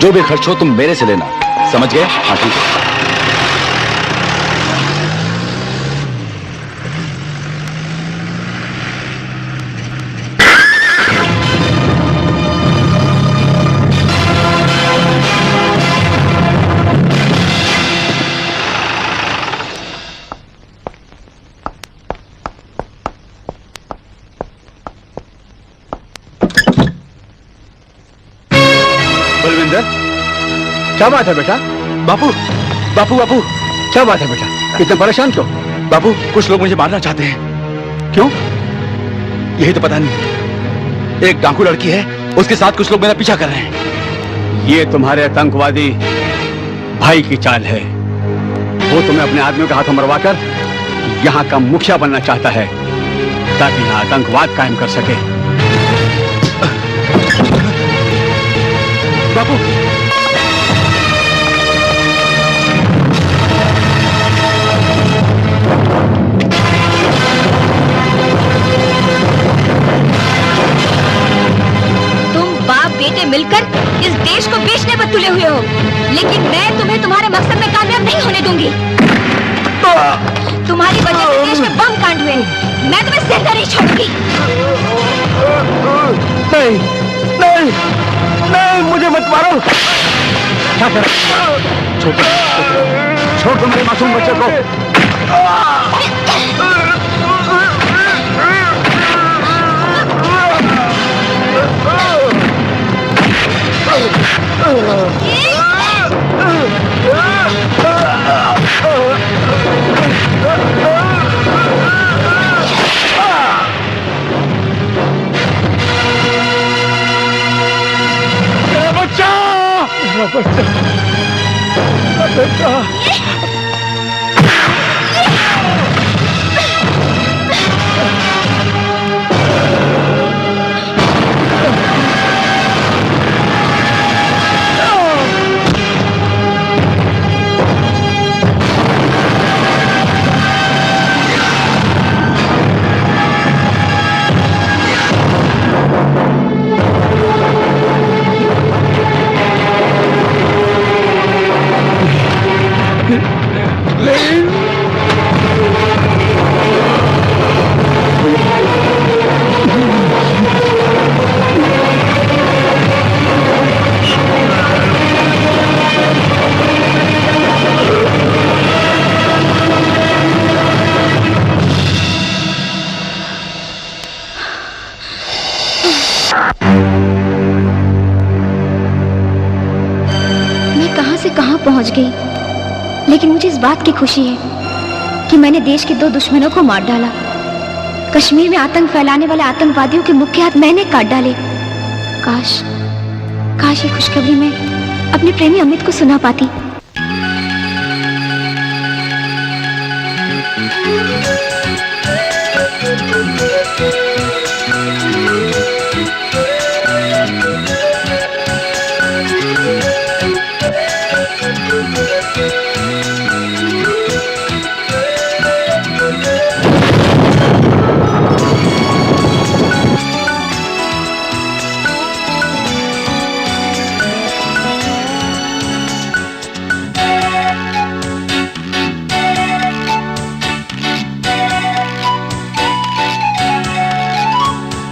जो भी खर्च हो तुम मेरे से लेना, समझ गए? हाँ ठीक है। बलविंदर, क्या बात है बेटा? बापू बापू बापू, क्या बात है बेटा? इतने परेशान क्यों? बापू कुछ लोग मुझे मारना चाहते हैं। क्यों? यही तो पता नहीं। एक डाकू लड़की है, उसके साथ कुछ लोग मेरा पीछा कर रहे हैं। ये तुम्हारे आतंकवादी भाई की चाल है। वो तुम्हें अपने आदमियों के हाथों मरवाकर यहाँ का मुखिया बनना चाहता है ताकि यहाँ आतंकवाद कायम कर सके। बापू बेटे मिलकर इस देश को बेचने पर तुले हुए हो, लेकिन मैं तुम्हें तुम्हारे मकसद में कामयाब नहीं होने दूंगी। तुम्हारी वजह से देश में बम कांड हुए, मैं तुम्हें जिंदा नहीं छोड़ूंगी। नहीं नहीं नहीं, मुझे मत मारो। क्या कर? छोड़ दो मेरे मासूम बच्चे को। पहुंच गई, लेकिन मुझे इस बात की खुशी है कि मैंने देश के 2 दुश्मनों को मार डाला। कश्मीर में आतंक फैलाने वाले आतंकवादियों के मुख्य हाथ मैंने काट डाले। काश काश ये खुशखबरी मैं अपने प्रेमी अमित को सुना पाती।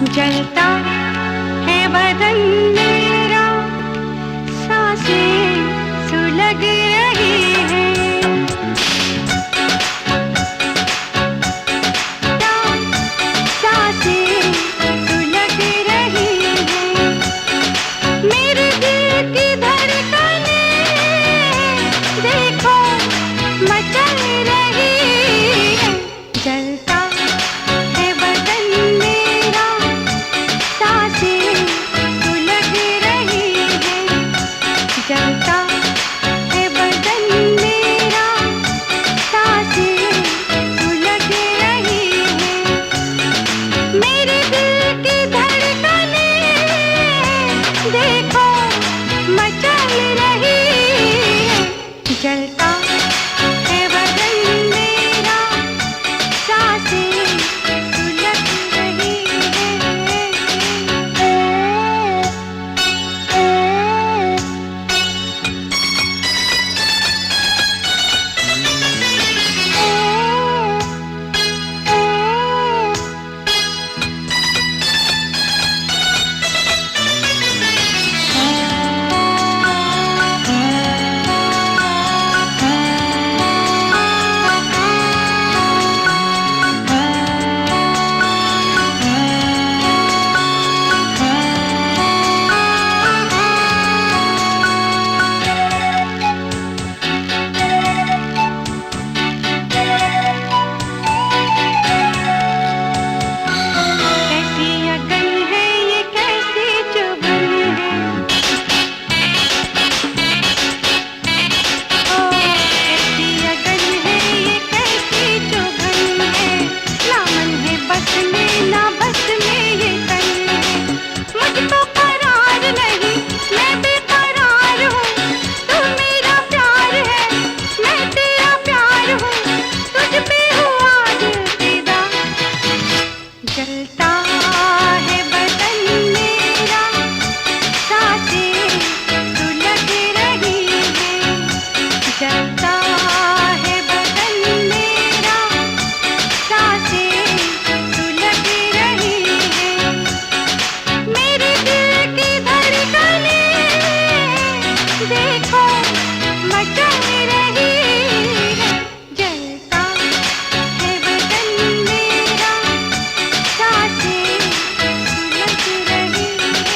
जलता है बदन मेरा, सांसें सुलग रही है, सांसें सुलग रही है, मेरे दिल की धड़कनें देखो मचल रही है। जलता है बदन मेरा, सांसें सुलग रही है, जलता है बदन देखो मचल रही है, जलता है बदन मेरा, सांसें सुलग रही है।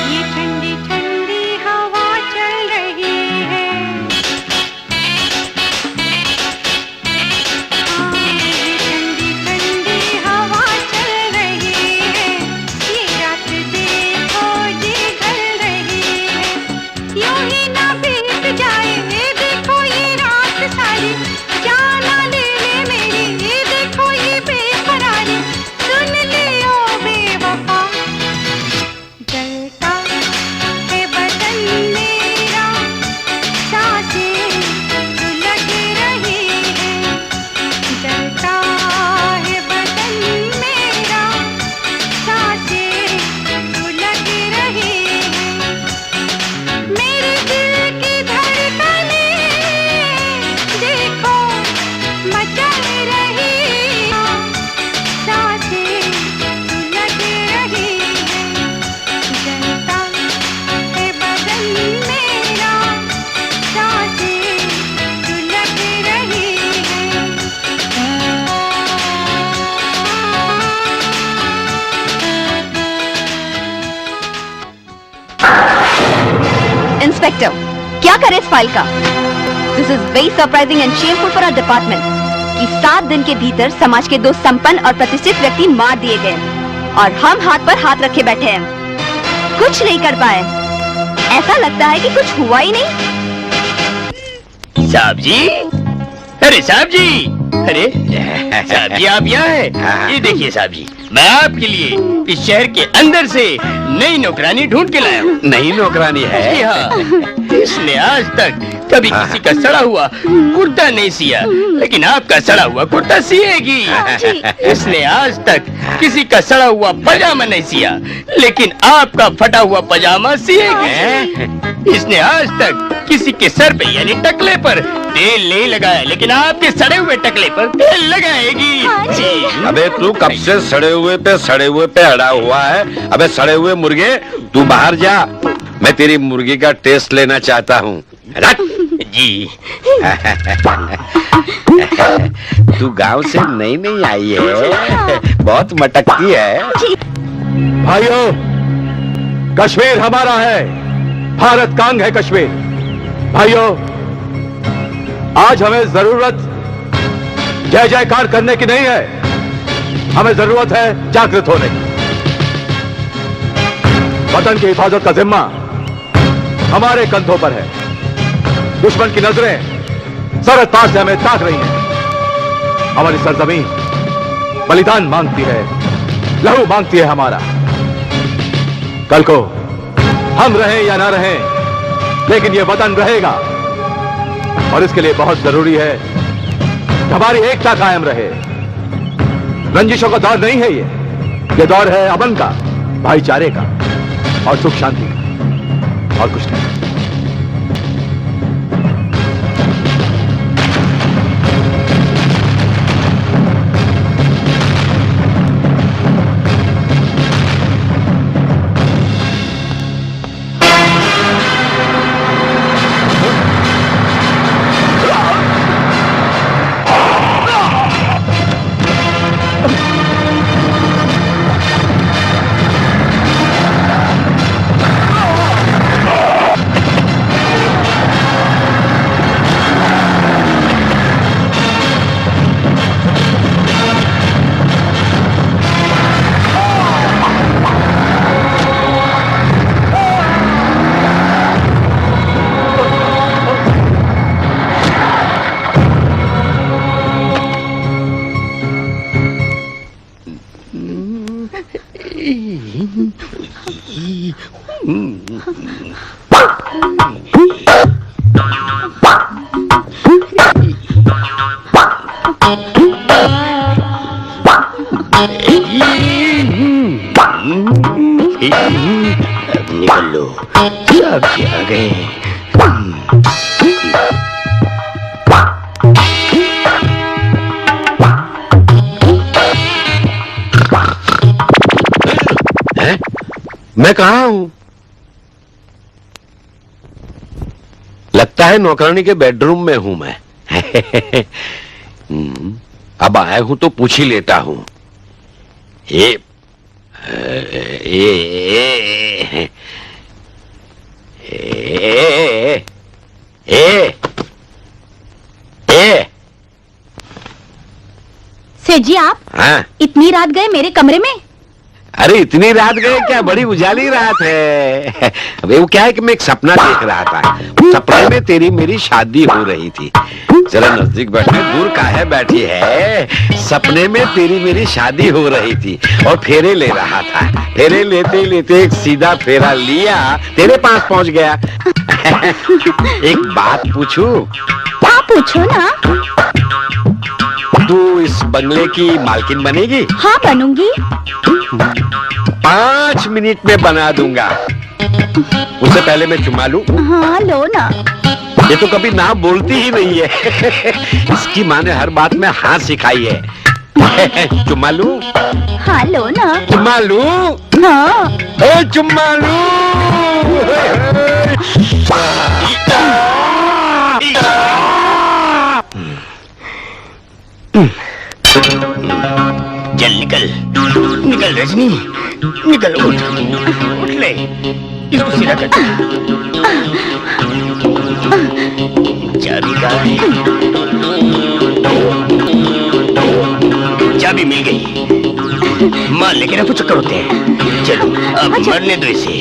ये ठंडी ठंडी हवा चल रही है, हाँ ये ठंडी ठंडी हवा चल रही है, ये रात देखो जी ढल रही है, यूं ही ना बीत जाए ये देखो ये रात सारी, जाना ले ले मेरी ये देखो ये बेकरारी, सुन लियो बेवफा, जलता है बदन मेरा, सांसें सुलग रही है, जलता है बदन मेरा, सांसें सुलग रही है, मेरे दिल की धड़कनें देखो मचल रही है, सांसें सुलग रही है, जलता है बदन मेरा, सांसें सुलग रही है। इंस्पेक्टर, क्या करे इस फाइल का? This is very surprising and shameful for our department कि 7 दिन के भीतर समाज के 2 संपन्न और प्रतिष्ठित व्यक्ति मार दिए गए और हम हाथ पर हाथ रखे बैठे हैं, कुछ नहीं कर पाए। ऐसा लगता है कि कुछ हुआ ही नहीं। साहब जी, अरे साहब जी, अरे साहब जी आप यहाँ हैं? ये देखिए साहब जी, मैं आपके लिए इस शहर के अंदर से नई नौकरानी ढूंढ के लाया हूँ। नई नौकरानी है? जी हाँ, इसने आज तक कभी किसी का सड़ा हुआ कुर्ता नहीं सिया, लेकिन आपका सड़ा हुआ कुर्ता सिएगी। इसने आज तक किसी का सड़ा हुआ पजामा नहीं सिया, लेकिन आपका फटा हुआ पजामा सिएगी। इसने आज तक किसी के सर पे यानी टकले पर तेल नहीं लगाया, लेकिन आपके सड़े हुए टकले पर तेल लगाएगी। जी। अबे तू कब से सड़े हुए पे अड़ा हुआ है? अबे सड़े हुए मुर्गे, तू बाहर जा, मैं तेरी मुर्गी का टेस्ट लेना चाहता हूँ। जी। तू गांव से नई नई आई है, बहुत मटकती है। भाइयों, कश्मीर हमारा है, भारत का अंग है कश्मीर। भाइयों, आज हमें जरूरत जय जयकार करने की नहीं है, हमें जरूरत है जागृत होने की। वतन की हिफाजत का जिम्मा हमारे कंधों पर है। दुश्मन की नजरें सरहद पार से हमें ताक रही हैं। हमारी सरजमीन बलिदान मांगती है, लहू मांगती है हमारा। कल को हम रहें या ना रहें, लेकिन ये वतन रहेगा, और इसके लिए बहुत जरूरी है कि हमारी एकता कायम रहे। रंजिशों का दौर नहीं है ये दौर है अमन का, भाईचारे का और सुख शांति का, और कुछ नहीं। निकल लो, सब आ गए। मैं कहाँ हूं? लगता है नौकरानी के बेडरूम में हूं मैं। अब आया हूं तो पूछ ही लेता हूं। ए सेठ जी आप हाँ? इतनी रात गए मेरे कमरे में? अरे इतनी रात गए क्या? बड़ी उजाली रात है। अबे वो क्या है कि मैं एक सपना देख रहा था। सपने में तेरी मेरी शादी हो रही थी। जरा नजदीक बैठे, दूर काहे बैठी है? सपने में तेरी मेरी शादी हो रही थी और फेरे ले रहा था। फेरे लेते लेते एक सीधा फेरा लिया, तेरे पास पहुंच गया। एक बात पूछूं? हाँ पूछो ना। तू इस बंगले की मालकिन बनेगी? हाँ बनूंगी। 5 मिनट में बना दूंगा। उससे पहले मैं चुमा लूं? हाँ लो ना। ये तो कभी ना बोलती ही नहीं है। इसकी माँ ने हर बात में हाँ सिखाई है। चुमा लूं? हाँ लो ना। चुमा लूं? हाँ। चुमा लूं? चल निकल, निकल रजनी, निकल। उठ ले, इसको सीधा कर। चाबी कहाँ है? चाबी मिल गई। मान लेकिन आपको चक्कर होते हैं। चलो अब मरने दो इसे।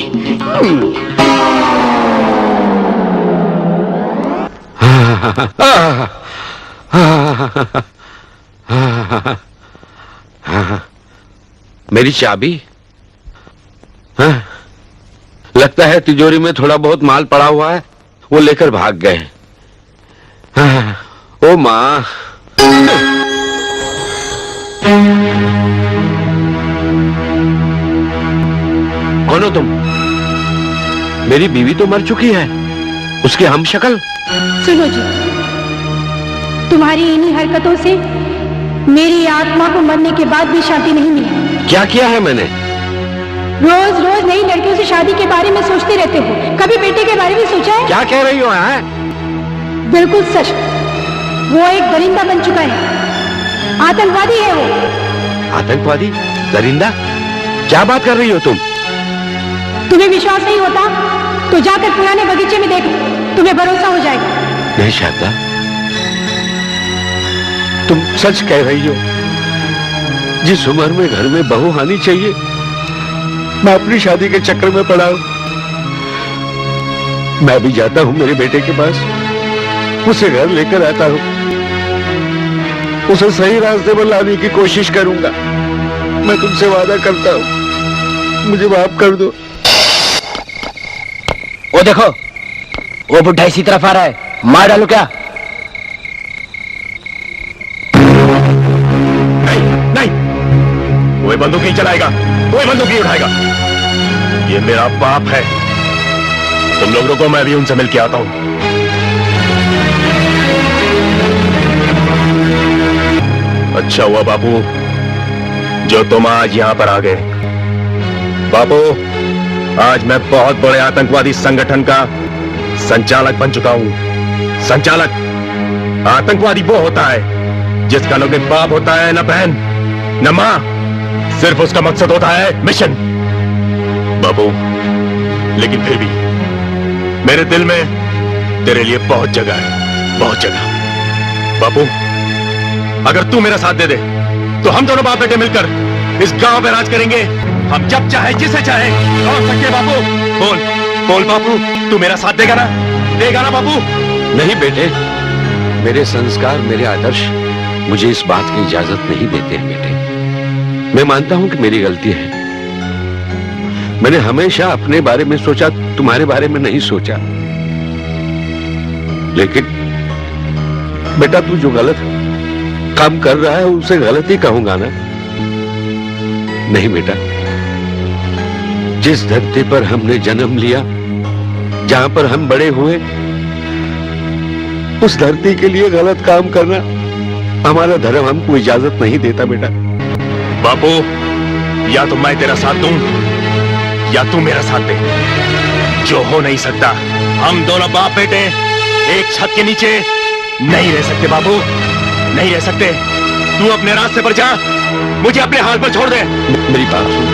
मेरी चाबी? हाँ? लगता है तिजोरी में थोड़ा बहुत माल पड़ा हुआ है, वो लेकर भाग गए। हाँ, ओ माँ। कौन हो तुम? मेरी बीवी तो मर चुकी है, उसकी हम शक्ल। सुनो जी, तुम्हारी इन्हीं हरकतों से मेरी आत्मा को मरने के बाद भी शांति नहीं मिली। क्या किया है मैंने? रोज रोज नई लड़कियों से शादी के बारे में सोचते रहते हो, कभी बेटे के बारे में सोचा है? क्या कह रही हो? बिल्कुल सच, वो एक दरिंदा बन चुका है, आतंकवादी है वो। आतंकवादी? दरिंदा? क्या बात कर रही हो तुम? तुम्हें विश्वास नहीं होता तो जाकर पुराने बगीचे में देखो, तुम्हें भरोसा हो जाएगा। नहीं शारदा, तुम सच कह रही हो। जिस उम्र में घर में बहू आनी चाहिए, मैं अपनी शादी के चक्कर में पड़ा हूं। मैं भी जाता हूं मेरे बेटे के पास, उसे घर लेकर आता हूं, उसे सही रास्ते पर लाने की कोशिश करूंगा। मैं तुमसे वादा करता हूं, मुझे माफ कर दो। वो देखो, वो बुढ़ा इसी तरफ आ रहा है, मार डालो क्या? कोई बंदूक नहीं चलाएगा, कोई बंदूक नहीं उठाएगा। ये मेरा बाप है। तुम लोग रुको, मैं भी उनसे मिलके आता हूं। अच्छा हुआ बापू जो तुम आज यहां पर आ गए। बापू, आज मैं बहुत बड़े आतंकवादी संगठन का संचालक बन चुका हूं। संचालक, आतंकवादी वो होता है जिसका न कोई बाप होता है, न बहन, न मां, सिर्फ उसका मकसद होता है मिशन। बापू, लेकिन फिर भी मेरे दिल में तेरे लिए बहुत जगह है, बहुत जगह। बापू, अगर तू मेरा साथ दे दे तो हम दोनों बाप बेटे मिलकर इस गांव में राज करेंगे। हम जब चाहे जिसे चाहे कौन सकते। बापू बोल, बोल बापू, तू मेरा साथ देगा ना? देगा ना बापू? नहीं बेटे, मेरे संस्कार, मेरे आदर्श मुझे इस बात की इजाजत नहीं देते हैं बेटे। मैं मानता हूं कि मेरी गलती है। मैंने हमेशा अपने बारे में सोचा, तुम्हारे बारे में नहीं सोचा। लेकिन बेटा, तू जो गलत काम कर रहा है उसे गलत ही कहूंगा ना। नहीं बेटा, जिस धरती पर हमने जन्म लिया, जहां पर हम बड़े हुए, उस धरती के लिए गलत काम करना हमारा धर्म हमको इजाजत नहीं देता बेटा। बापू, या तो मैं तेरा साथ दूं या तू मेरा साथ दे। जो हो नहीं सकता। हम दोनों बाप बेटे एक छत के नीचे नहीं रह सकते बाबू, नहीं रह सकते। तू अपने रास्ते पर जा, मुझे अपने हाल पर छोड़ दे। मेरी बात सुन,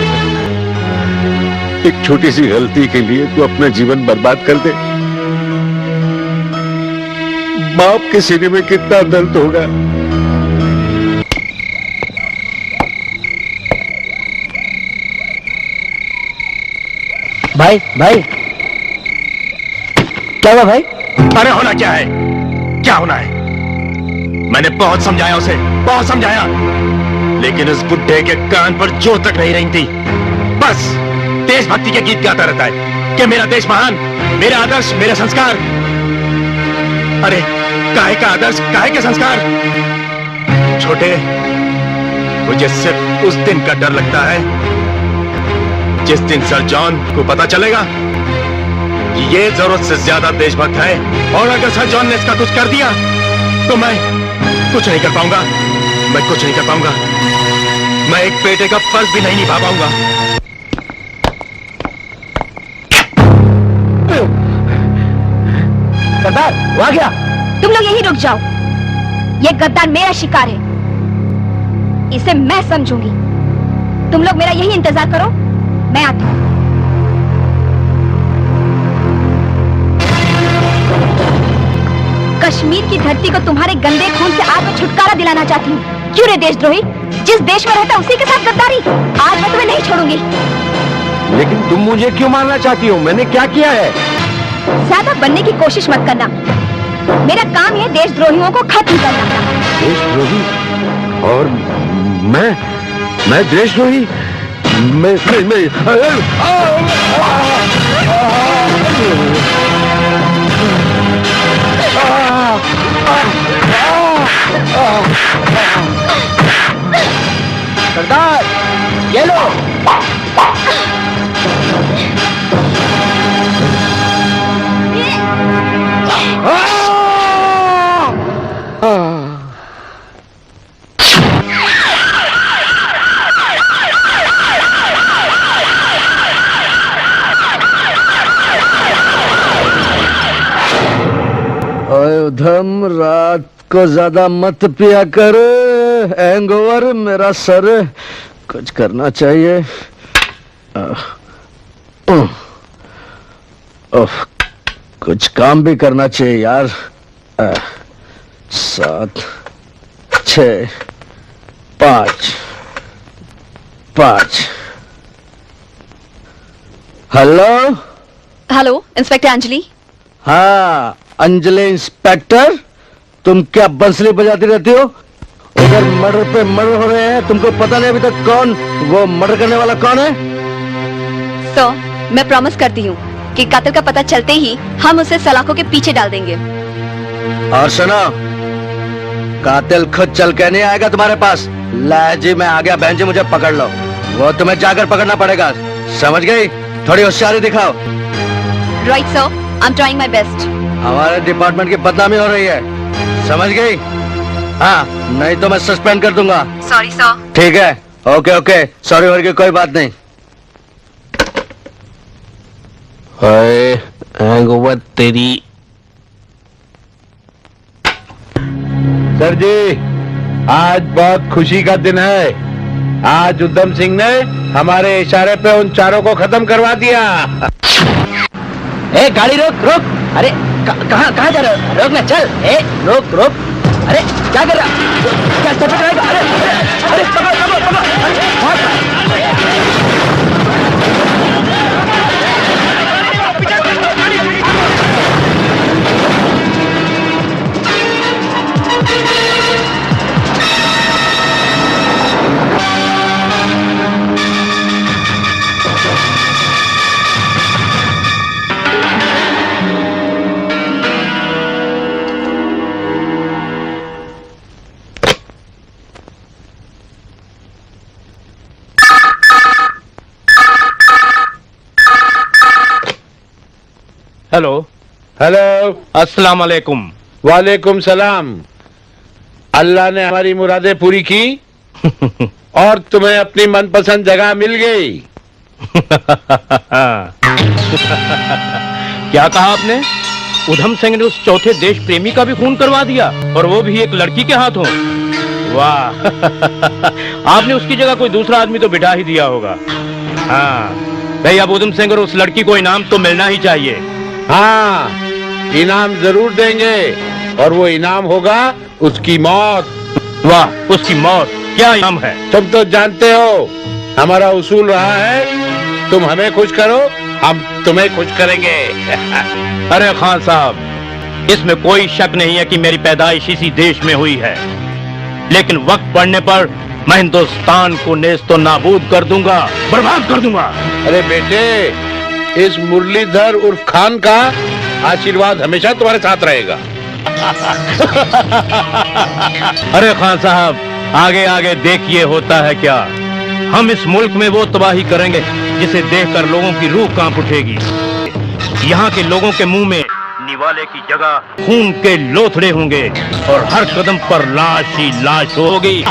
एक छोटी सी गलती के लिए तू अपना जीवन बर्बाद कर दे। बाप के सीने में कितना दर्द होगा। भाई भाई, क्या हुआ भाई? अरे होना क्या है, क्या होना है? मैंने बहुत समझाया उसे, बहुत समझाया, लेकिन उस बुड्ढे के कान पर जो तक नहीं रही थी। बस देशभक्ति के गीत गाता रहता है कि मेरा देश महान, मेरे आदर्श, मेरे संस्कार। अरे काहे का आदर्श, काहे के संस्कार? छोटे, मुझे सिर्फ उस दिन का डर लगता है जिस दिन सर जॉन को पता चलेगा कि ये जरूरत से ज्यादा देशभक्त है, और अगर सर जॉन ने इसका कुछ कर दिया तो मैं कुछ नहीं कर पाऊंगा, मैं कुछ नहीं कर पाऊंगा। मैं एक बेटे का फर्ज भी नहीं निभा पाऊंगा। सरदार, वो आ गया। तुम लोग यहीं रुक जाओ, ये गद्दार मेरा शिकार है, इसे मैं समझूंगी। तुम लोग मेरा यही इंतजार करो, मैं आती हूं। कश्मीर की धरती को तुम्हारे गंदे खून से आज मैं छुटकारा दिलाना चाहती हूँ। क्यों रे देशद्रोही, जिस देश में रहता उसी के साथ गद्दारी। आज मैं तुम्हें नहीं छोड़ूंगी। लेकिन तुम मुझे क्यों मारना चाहती हो? मैंने क्या किया है? ज्यादा बनने की कोशिश मत करना। मेरा काम है देशद्रोहियों को खत्म करना। देशद्रोही? और मैं देशद्रोही? मैं सरदार, ये लो। धम रात को ज्यादा मत पिया कर, हैंगओवर मेरा सर, कुछ करना चाहिए। कुछ काम भी करना चाहिए यार। 7 6 5 5। Hello hello, inspector Anjali. हाँ, अंजलि इंस्पेक्टर, तुम क्या बंसली बजाती रहती हो? उधर मर्डर पे मर्डर हो रहे हैं, तुमको पता नहीं अभी तक कौन वो मर्डर करने वाला कौन है? तो मैं प्रॉमिस करती हूँ कि कातिल का पता चलते ही हम उसे सलाखों के पीछे डाल देंगे। और सुनो, कातिल खुद चल के नहीं आएगा तुम्हारे पास। ला जी, मैं आ गया, बहन जी मुझे पकड़ लो। वो तुम्हें जाकर पकड़ना पड़ेगा, समझ गई? थोड़ी होशियारी दिखाओ। Right sir, I am trying my best. हमारे डिपार्टमेंट की बदनामी हो रही है, समझ गई? हाँ, नहीं तो मैं सस्पेंड कर दूंगा। Sorry sir. ठीक है, ओके ओके, सॉरी वॉरी की कोई बात नहीं। हाय हैंगओवर तेरी। सर जी, आज बहुत खुशी का दिन है। आज उधम सिंह ने हमारे इशारे पे उन चारों को खत्म करवा दिया। ए, गाड़ी रोक रोक। अरे कहाँ जा रहे हो? रोक ना, चल। ए, रोक रोक। अरे क्या कर रहा? क्या चटक रहेगा? अरे अरे अरे, पकड़ पकड़ पकड़। हेलो हेलो, अस्सलाम वालेकुम। वालेकुम सलाम। अल्लाह ने हमारी मुरादें पूरी की और तुम्हें अपनी मनपसंद जगह मिल गई। क्या कहा आपने? उधम सिंह ने उस चौथे देश प्रेमी का भी खून करवा दिया, और वो भी एक लड़की के हाथों। वाह! आपने उसकी जगह कोई दूसरा आदमी तो बिठा ही दिया होगा। हाँ भाई, अब उधम सिंह और उस लड़की को इनाम तो मिलना ही चाहिए। हाँ, इनाम जरूर देंगे, और वो इनाम होगा उसकी मौत। वाह, उसकी मौत? क्या इनाम है? तुम तो जानते हो हमारा उसूल रहा है, तुम हमें खुश करो, हम तुम्हें खुश करेंगे। अरे खान साहब, इसमें कोई शक नहीं है कि मेरी पैदाइश इसी देश में हुई है, लेकिन वक्त पड़ने पर मैं हिंदुस्तान को नेस्तो नाबूद कर दूंगा, बर्बाद कर दूंगा। अरे बेटे, इस मुरलीधर उर्फ खान का आशीर्वाद हमेशा तुम्हारे साथ रहेगा। अरे खान साहब, आगे आगे देखिए होता है क्या। हम इस मुल्क में वो तबाही करेंगे जिसे देखकर लोगों की रूह कांप उठेगी। यहाँ के लोगों के मुंह में निवाले की जगह खून के लोथड़े होंगे, और हर कदम पर लाश ही लाश होगी।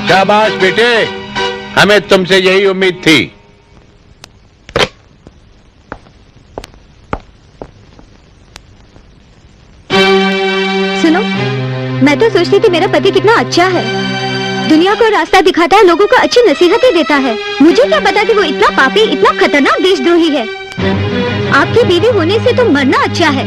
शाबाश बेटे, हमें तुमसे यही उम्मीद थी। सुनो, मैं तो सोचती थी मेरा पति कितना अच्छा है, दुनिया को रास्ता दिखाता है, लोगों को अच्छी नसीहतें देता है। मुझे क्या पता कि वो इतना पापी, इतना खतरनाक देशद्रोही है। आपकी बीवी होने से तो मरना अच्छा है,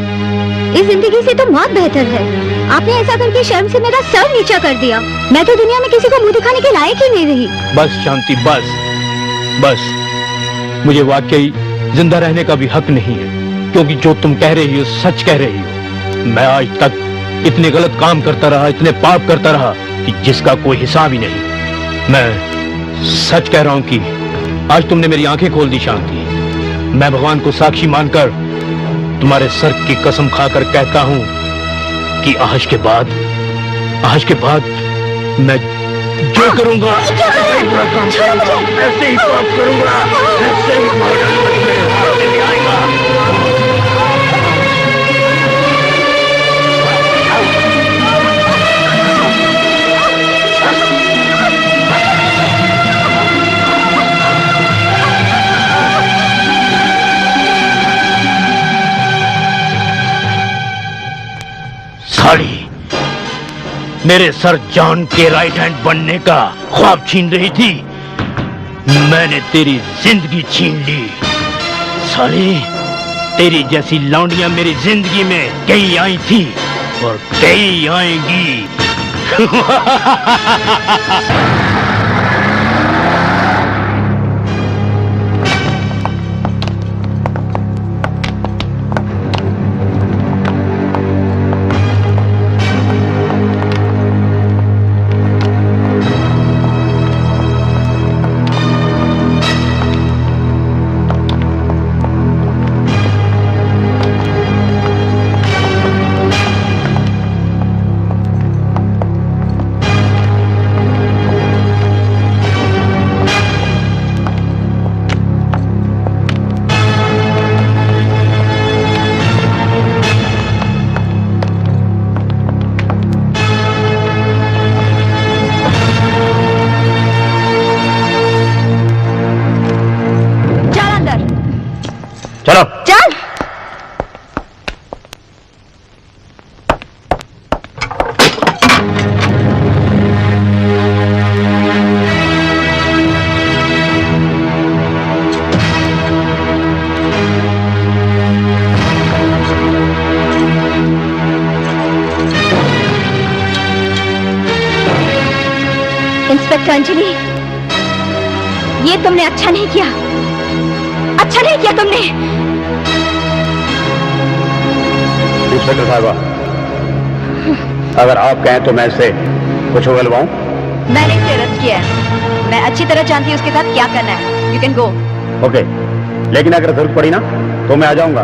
इस जिंदगी से तो मौत बेहतर है। आपने ऐसा करके शर्म से मेरा सर नीचा कर दिया। मैं तो दुनिया में किसी को मुंह दिखाने के लायक ही नहीं रही। बस शांति, बस बस। मुझे वाकई जिंदा रहने का भी हक नहीं है, क्योंकि जो तुम कह रही हो सच कह रही हो। मैं आज तक इतने गलत काम करता रहा, इतने पाप करता रहा कि जिसका कोई हिसाब ही नहीं। मैं सच कह रहा हूं कि आज तुमने मेरी आंखें खोल दी शांति। मैं भगवान को साक्षी मानकर तुम्हारे सर की कसम खाकर कहता हूं कि आज के बाद मैं जो करूंगा ऐसे ही पाप करूंगा, ऐसे ही मेरे हाथ में आएगा। साली मेरे सर जॉन के राइट हैंड बनने का ख्वाब छीन रही थी, मैंने तेरी जिंदगी छीन ली। साली, तेरी जैसी लौंडियां मेरी जिंदगी में कई आई थी और कई आएंगी। इंस्पेक्टर अंजलि, ये तुमने अच्छा नहीं किया, अच्छा नहीं किया तुमने। इंस्पेक्टर साहबा, अगर आप कहें तो मैं इससे कुछ उगलवाऊं? मैंने इसे अरेस्ट किया है, मैं अच्छी तरह जानती हूँ उसके साथ क्या करना है। You can go. ओके, लेकिन अगर जरूरत पड़ी ना तो मैं आ जाऊंगा।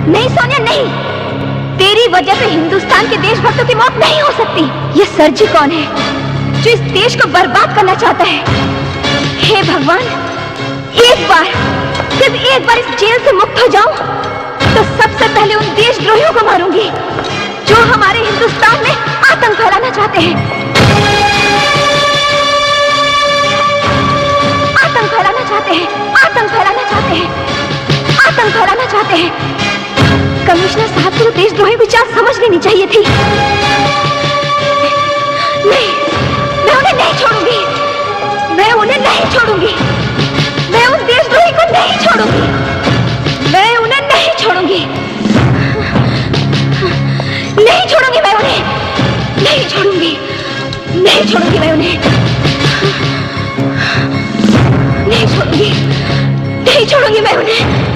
नहीं सोनिया, नहीं, तेरी मेरी वजह से हिंदुस्तान के देशभक्तों की मौत नहीं हो सकती। ये सरजी कौन है जो इस देश को बर्बाद करना चाहता है? हे भगवान, एक बार, सिर्फ एक बार इस जेल से मुक्त हो जाऊं तो सबसे पहले उन देशद्रोहियों को मारूंगी जो हमारे हिंदुस्तान में आतंक फैलाना चाहते हैं। आतंक फैलाना चाहते हैं, आतंक फैलाना चाहते हैं, आतंक फैलाना चाहते हैं। कमिश्नर साहब को देशद्रोही विचार समझ लेनी चाहिए थी। नहीं, मैं उन्हें नहीं छोड़ूंगी, मैं उन्हें नहीं छोड़ूंगी, मैं उन देशद्रोही को नहीं छोड़ूंगी, मैं उन्हें नहीं छोड़ूंगी, नहीं छोड़ूंगी मैं उन्हें, नहीं छोड़ूंगी, नहीं छोड़ूंगी मैं उन्हें, नहीं छोड़ूंगी, नहीं छोड़ूंगी मैं उन्हें।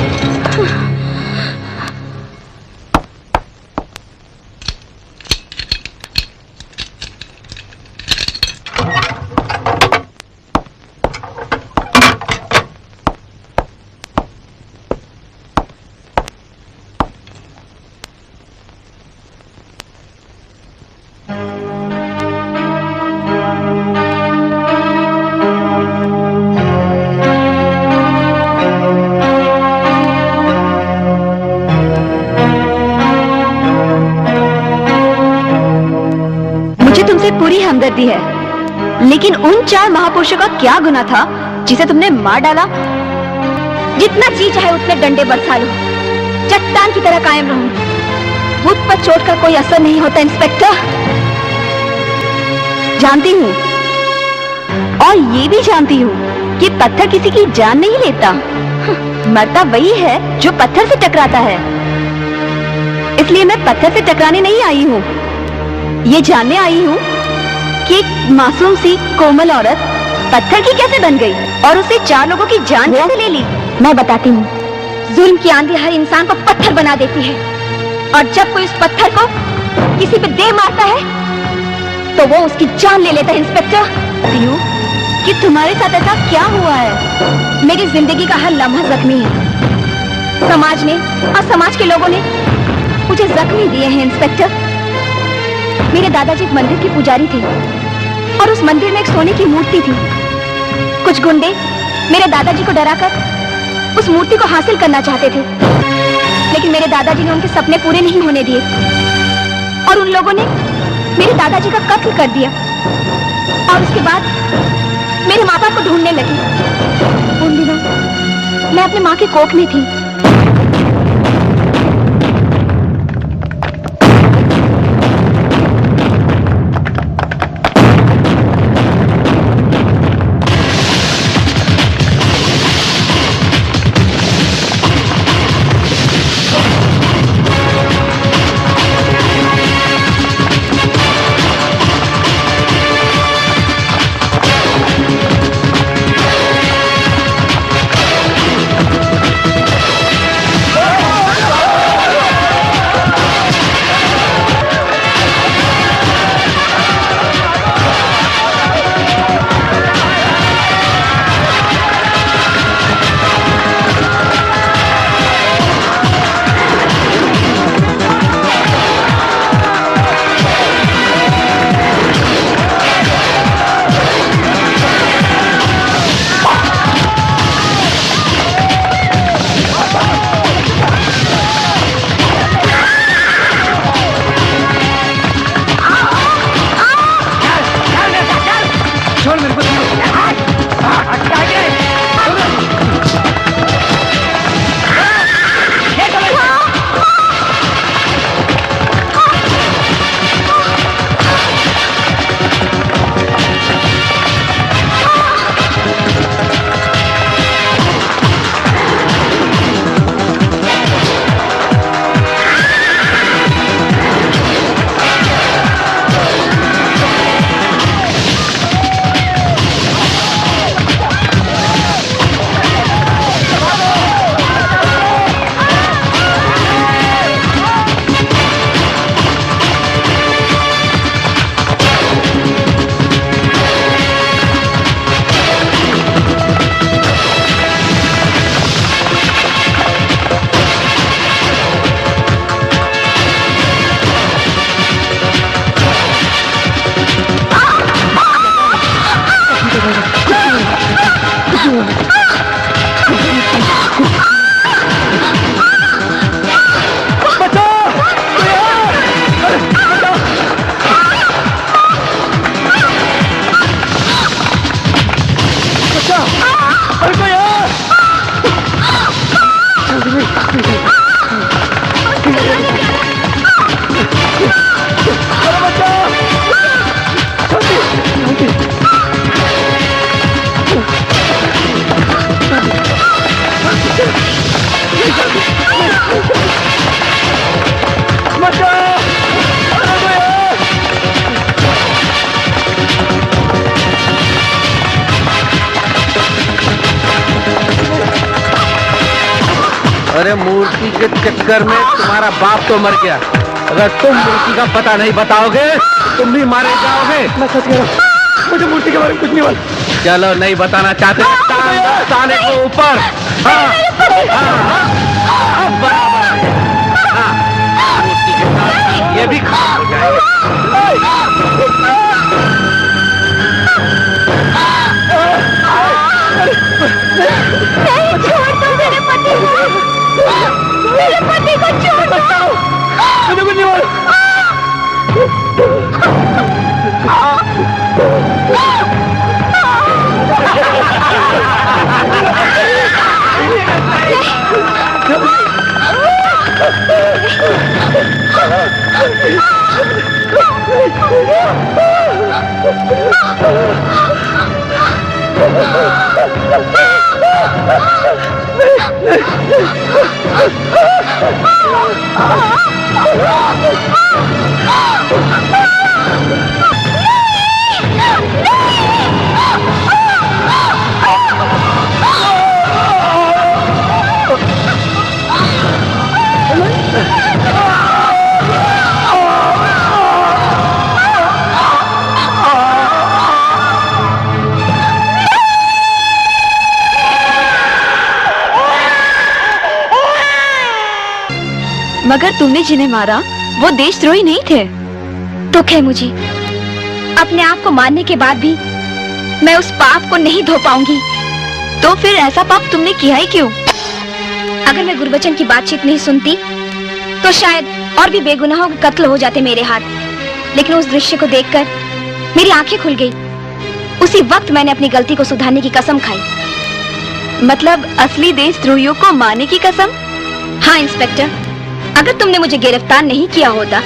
पूरी हमदर्दी है, लेकिन उन 4 महापुरुषों का क्या गुनाह था जिसे तुमने मार डाला? जितना जी चाहे उतने डंडे बरसा लो, चट्टान की तरह कायम रहूं। मुझ पर चोट का कोई असर नहीं होता इंस्पेक्टर, जानती हूँ, और ये भी जानती हूँ कि पत्थर किसी की जान नहीं लेता। मरता वही है जो पत्थर से टकराता है। इसलिए मैं पत्थर से टकराने नहीं आई हूँ, ये जानने आई हूँ कि एक मासूम सी कोमल औरत पत्थर की कैसे बन गई और उसे 4 लोगों की जान कैसे ले ली। मैं बताती हूँ। जुल्म की आंधी हर इंसान को पत्थर बना देती है, और जब कोई उस पत्थर को किसी पे दे मारता है तो वो उसकी जान ले लेता है। इंस्पेक्टर, क्यों कि तुम्हारे साथ ऐसा क्या हुआ है? मेरी जिंदगी का हर लम्हा जख्मी है। समाज ने और समाज के लोगों ने मुझे जख्मी दिए हैं। इंस्पेक्टर, मेरे दादाजी एक मंदिर के पुजारी थे और उस मंदिर में एक सोने की मूर्ति थी। कुछ गुंडे मेरे दादाजी को डराकर उस मूर्ति को हासिल करना चाहते थे, लेकिन मेरे दादाजी ने उनके सपने पूरे नहीं होने दिए और उन लोगों ने मेरे दादाजी का कत्ल कर दिया। और उसके बाद मेरे माँ बाप को ढूंढने लगी। उन दिनों मैं अपने माँ की कोख में थी। अरे मूर्ति के चक्कर में तुम्हारा बाप तो मर गया। अगर तुम मूर्ति का पता नहीं बताओगे तुम भी मारे जाओगे। मैं सच कह रहा हूं, मुझे मूर्ति के बारे में कुछ नहीं मालूम। चलो नहीं बताना चाहते ताने को ऊपर। हाँ, बराबर है। हाँ, मूर्ति के साथ ये भी खराब हो जाएगा। नहीं, छोड़ दो मेरे पति को छोड़ दो। मुझे कुछ नहीं मालूम। मगर तुमने जिन्हें मारा वो देशद्रोही नहीं थे। दुख है मुझे, अपने आप को मारने के बाद भी मैं उस पाप को नहीं धो पाऊंगी। तो फिर ऐसा पाप तुमने किया ही क्यों? अगर मैं गुरबचन की बातचीत नहीं सुनती तो शायद और भी बेगुनाहों के कत्ल हो जाते मेरे हाथ। लेकिन उस दृश्य को देखकर मेरी आंखें खुल गई। उसी वक्त मैंने अपनी गलती को सुधारने की कसम खाई। मतलब असली देशद्रोहियों को मारने की कसम? हाँ इंस्पेक्टर, अगर तुमने मुझे गिरफ्तार नहीं किया होता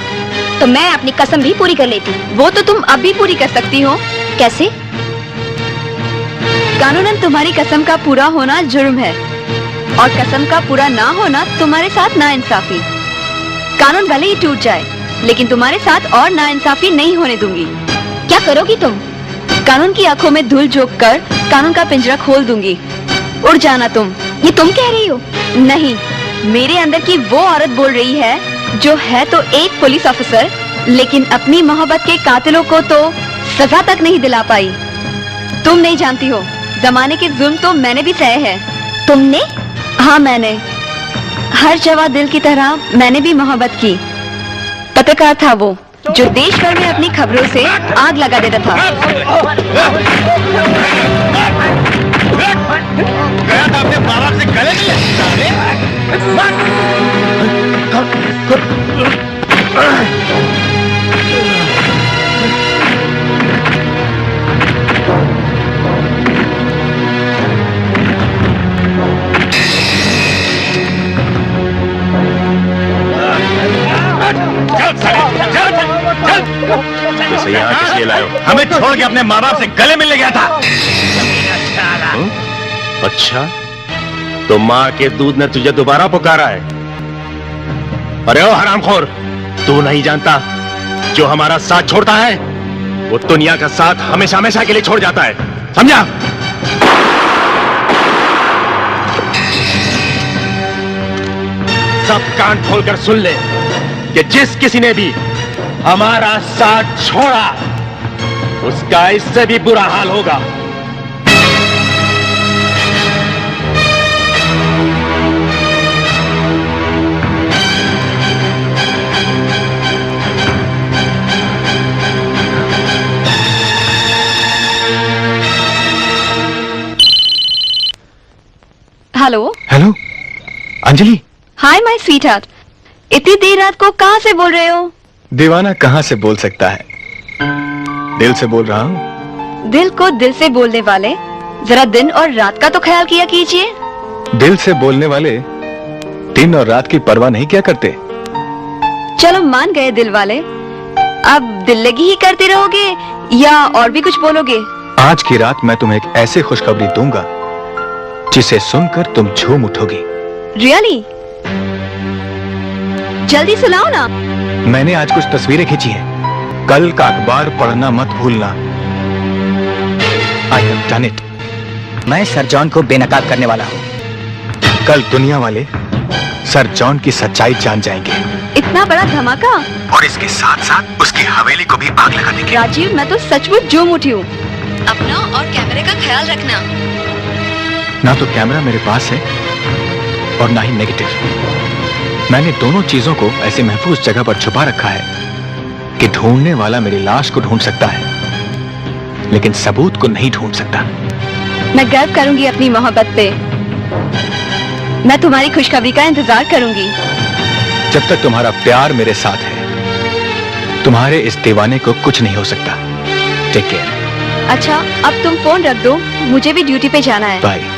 तो मैं अपनी कसम भी पूरी कर लेती। वो तो तुम अब भी पूरी कर सकती हो। कैसे? कानूनन तुम्हारी कसम का पूरा होना जुर्म है और कसम का पूरा ना होना तुम्हारे साथ नाइंसाफी। कानून भले ही टूट जाए लेकिन तुम्हारे साथ और नाइंसाफी नहीं होने दूंगी। क्या करोगी तुम? कानून की आंखों में धूल झोंक कर कानून का पिंजरा खोल दूंगी। उड़ जाना तुम। ये तुम कह रही हो? नहीं, मेरे अंदर की वो औरत बोल रही है जो है तो एक पुलिस ऑफिसर लेकिन अपनी मोहब्बत के कातिलों को तो सजा तक नहीं दिला पाई। तुम नहीं जानती हो, जमाने के जुल्म तो मैंने भी सहे हैं। तुमने? हाँ मैंने। हर जवा दिल की तरह मैंने भी मोहब्बत की। पत्रकार था वो जो देश भर में अपनी खबरों से आग लगा देता था। गया था अपने माँ बाप से गले इसे यहाँ किस लिए लाए हो? हमें छोड़ के अपने माँ बाप से गले मिलने गया था। अच्छा, तो माँ के दूध ने तुझे दोबारा पुकारा है? अरे ओ हरामखोर, तू नहीं जानता जो हमारा साथ छोड़ता है वो दुनिया का साथ हमेशा हमेशा के लिए छोड़ जाता है, समझा? सब कान खोलकर सुन ले कि जिस किसी ने भी हमारा साथ छोड़ा उसका इससे भी बुरा हाल होगा। Hello hello Anjali. Hi my sweetheart, इतनी देर रात को कहाँ से बोल रहे हो? दीवाना कहाँ से बोल सकता है, दिल से बोल रहा हूँ। दिल को दिल से बोलने वाले जरा दिन और रात का तो ख्याल किया कीजिए। दिल से बोलने वाले दिन और रात की परवाह नहीं क्या करते। चलो मान गए दिल वाले, अब दिल लगी ही करते रहोगे या और भी कुछ बोलोगे? आज की रात मैं तुम्हें एक ऐसी खुशखबरी दूंगा जिसे सुनकर तुम झूम उठोगी। रियली? जल्दी सुनाओ ना। मैंने आज कुछ तस्वीरें खींची हैं, कल का अखबार पढ़ना मत भूलना। I have done it. मैं सर जॉन को बेनकाब करने वाला हूँ। कल दुनिया वाले सर जॉन की सच्चाई जान जाएंगे इतना बड़ा धमाका, और इसके साथ साथ उसकी हवेली को भी आग लगा देंगे। राजीव मैं तो सचमुच झूम उठी हूँ। अपना और कैमरे का ख्याल रखना। ना तो कैमरा मेरे पास है और ना ही नेगेटिव। मैंने दोनों चीजों को ऐसे महफूज जगह पर छुपा रखा है कि ढूंढने वाला मेरी लाश को ढूंढ सकता है, लेकिन सबूत को नहीं ढूंढ सकता। मैं गर्व करूंगी अपनी मोहब्बत पे। मैं तुम्हारी खुशखबरी का इंतजार करूंगी। जब तक तुम्हारा प्यार मेरे साथ है, तुम्हारे इस दीवाने को कुछ नहीं हो सकता। Take care. अच्छा, अब तुम फोन रख दो, मुझे भी ड्यूटी पे जाना है। बाय।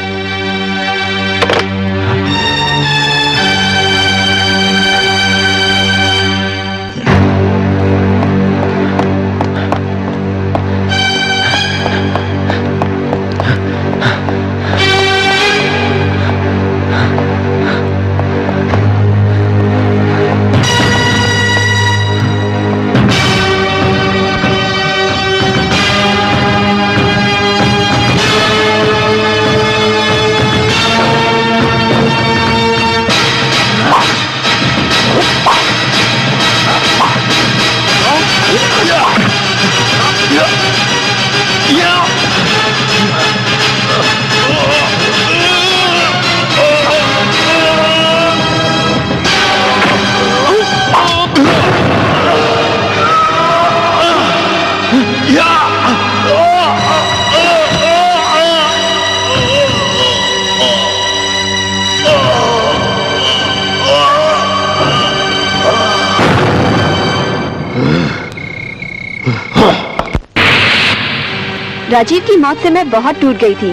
राजीव की मौत से मैं बहुत टूट गई थी,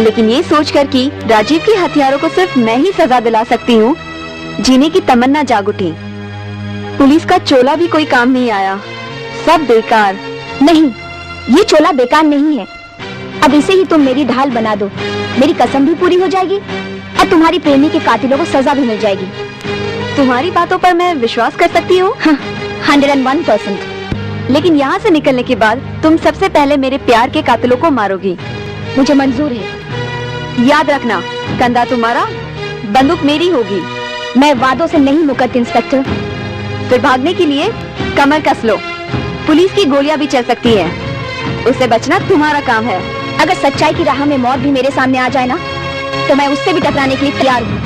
लेकिन ये सोचकर कि राजीव के हथियारों को सिर्फ मैं ही सजा दिला सकती हूँ, जीने की तमन्ना जाग उठी। पुलिस का चोला भी कोई काम नहीं आया, सब बेकार। नहीं, ये चोला बेकार नहीं है। अब इसे ही तुम मेरी ढाल बना दो, मेरी कसम भी पूरी हो जाएगी और तुम्हारी प्रेमी के कातिलों को सजा भी मिल जाएगी। तुम्हारी बातों पर मैं विश्वास कर सकती हूँ? 101%। लेकिन यहाँ से निकलने के बाद तुम सबसे पहले मेरे प्यार के कातिलों को मारोगी। मुझे मंजूर है। याद रखना, कंधा तुम्हारा, बंदूक मेरी होगी। मैं वादों से नहीं मुकरती इंस्पेक्टर। फिर भागने के लिए कमर कस लो। पुलिस की गोलियां भी चल सकती हैं, उससे बचना तुम्हारा काम है। अगर सच्चाई की राह में मौत भी मेरे सामने आ जाए ना, तो मैं उससे भी टकराने के लिए तैयार हूँ।